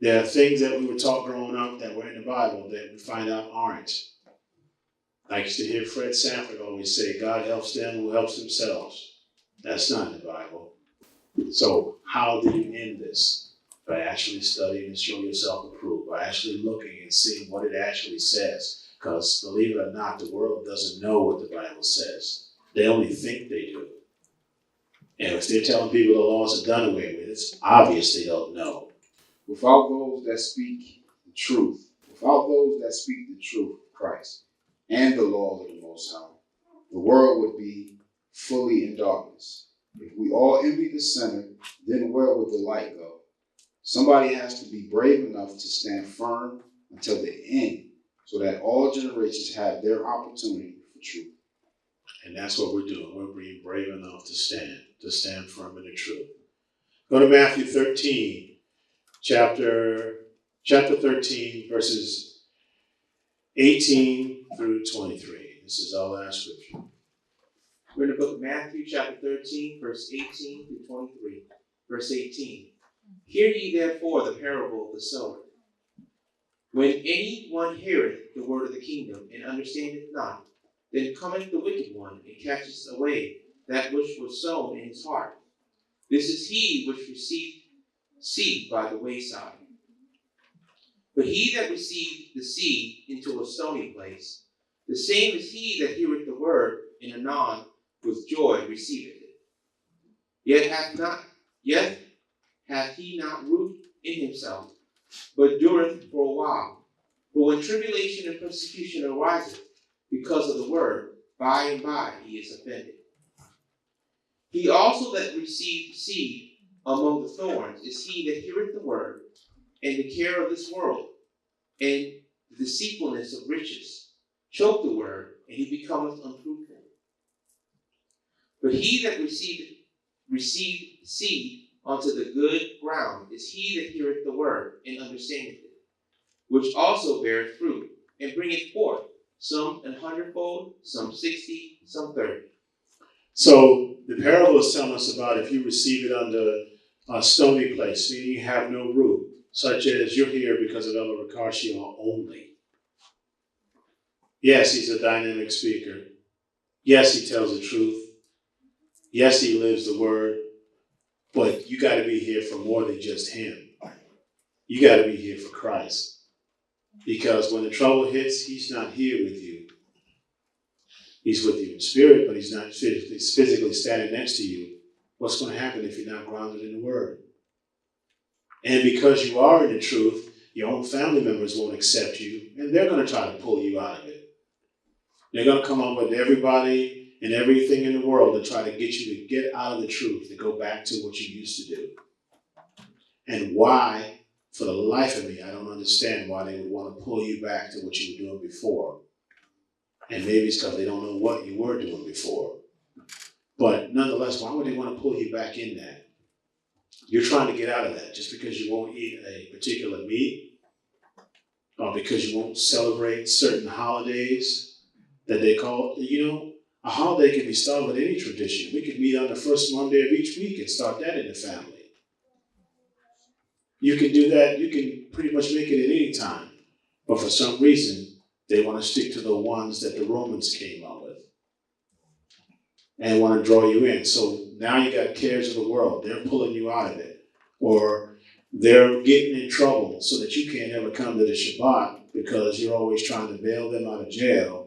There are things that we were taught growing up that were in the Bible that we find out aren't. I used to hear Fred Sanford always say, God helps them who helps themselves. That's not in the Bible. So how do you end this? By actually studying and showing yourself approved, by actually looking and seeing what it actually says. Because believe it or not, the world doesn't know what the Bible says. They only think they do. And if they're telling people the laws are done away with, it's obvious they don't know. Without those that speak the truth of Christ and the law of the Most High, the world would be fully in darkness. If we all envy the sinner, then where would the light go? Somebody has to be brave enough to stand firm until the end, so that all generations have their opportunity for truth. And that's what we're doing. We're being brave enough to stand firm in the truth. Go to Matthew 13, chapter 13, verses 18 through 23. This is our last scripture. We're in the book of Matthew, chapter 13, verse 18 through 23. Verse 18. Hear ye therefore the parable of the sower. When any one heareth the word of the kingdom, and understandeth not, then cometh the wicked one, and catcheth away that which was sown in his heart. This is he which received seed by the wayside. But he that received the seed into a stony place, the same is he that heareth the word, and anon with joy receiveth it. Yet hath he not root in himself, but dureth for a while. But when tribulation and persecution ariseth because of the word, by and by he is offended. He also that received seed among the thorns is he that heareth the word, and the care of this world, and the deceitfulness of riches, choke the word, and he becometh unfruitful. But he that received seed unto the good ground is he that heareth the word, and understandeth it, which also beareth fruit, and bringeth forth, some 100-fold, some 60, some 30. So the parable is telling us about if you receive it under a stony place, meaning you have no root, such as you're here because of Elder Riccarcio only. Yes, he's a dynamic speaker. Yes, he tells the truth. Yes, he lives the word. But you got to be here for more than just him. You got to be here for Christ. Because when the trouble hits, he's not here with you. He's with you in spirit, but he's not physically standing next to you. What's going to happen if you're not grounded in the word? And because you are in the truth, your own family members won't accept you, and they're going to try to pull you out of it. They're going to come up with everybody and everything in the world to try to get you to get out of the truth, to go back to what you used to do. And why, for the life of me, I don't understand why they would want to pull you back to what you were doing before. And maybe it's because they don't know what you were doing before. But nonetheless, why would they want to pull you back in that? You're trying to get out of that just because you won't eat a particular meat, or because you won't celebrate certain holidays that they call, a holiday can be started with any tradition. We could meet on the first Monday of each week and start that in the family. You can do that. You can pretty much make it at any time. But for some reason, they want to stick to the ones that the Romans came up with and want to draw you in. So now you got cares of the world. They're pulling you out of it. Or they're getting in trouble so that you can't ever come to the Shabbat because you're always trying to bail them out of jail,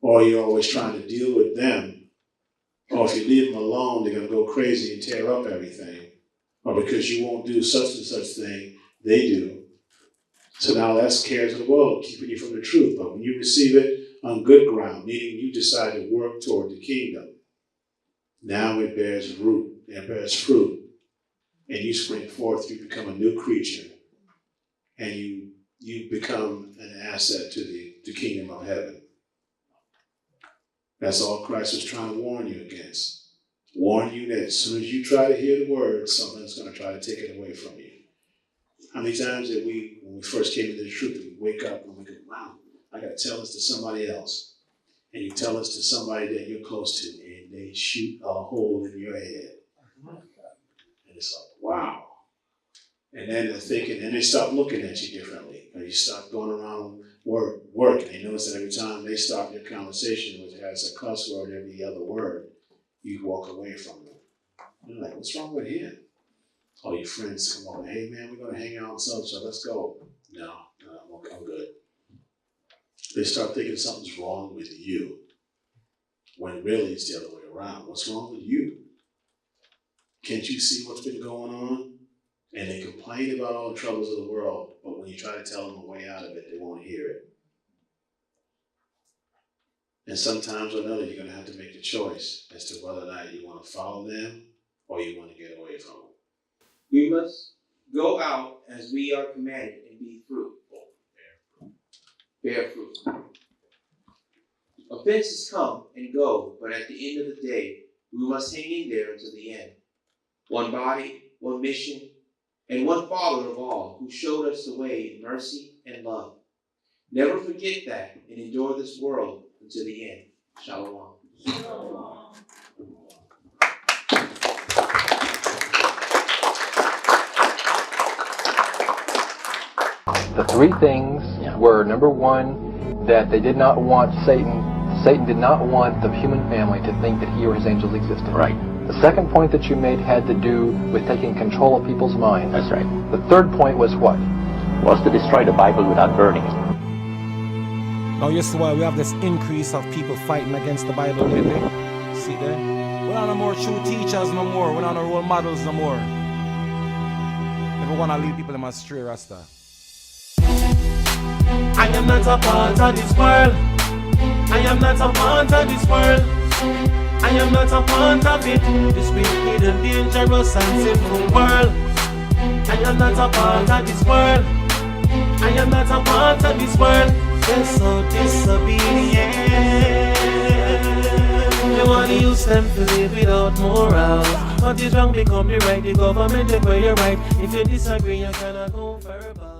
or you're always trying to deal with them. Or if you leave them alone, they're going to go crazy and tear up everything. Or because you won't do such and such thing, they do. So now that's cares of the world, keeping you from the truth. But when you receive it on good ground, meaning you decide to work toward the kingdom, now it bears root, it bears fruit, and you spring forth, you become a new creature, and you become an asset to the kingdom of heaven. That's all Christ was trying to warn you against. Warn you that as soon as you try to hear the word, something's going to try to take it away from you. How many times did when we first came into the truth, we wake up and we go, wow, I got to tell this to somebody else. And you tell this to somebody that you're close to, and they shoot a hole in your head. And it's like, wow. And then they're thinking, and they start looking at you differently. And you start going around work, and they notice that every time they start your conversation, which has a cuss word every other word, you walk away from them. You're like, what's wrong with him? All your friends come over, hey man, we're going to hang out and so let's go. No, I'm good. They start thinking something's wrong with you, when really it's the other way around. What's wrong with you? Can't you see what's been going on? And they complain about all the troubles of the world, but when you try to tell them a way out of it, they won't hear it. And sometimes or another, you're going to have to make the choice as to whether or not you want to follow them or you want to get away from them. We must go out as we are commanded and be fruitful. Bear fruit. Offenses come and go, but at the end of the day, we must hang in there until the end. One body, one mission, and one Father of all, who showed us the way in mercy and love. Never forget that and endure this world until the end. Shalom. The three things were, number one, that they did not want Satan did not want the human family to think that he or his angels existed. Right. The second point that you made had to do with taking control of people's minds. That's right. The third point was what? Was to destroy the Bible without burning it. Now you see why we have this increase of people fighting against the Bible lately. See there? We're not no more true teachers no more. We're not no role models no more. If we want to lead people in astray, Rasta. I am not a part of this world. I am not a part of this world. I am not a part of it. This wicked and dangerous and sinful world. I am not a part of this world. I am not a part of this world. They're so disobedient. They want to use them to live without morals. What is wrong become the right. The government take away your right. If you disagree, you cannot go verbal.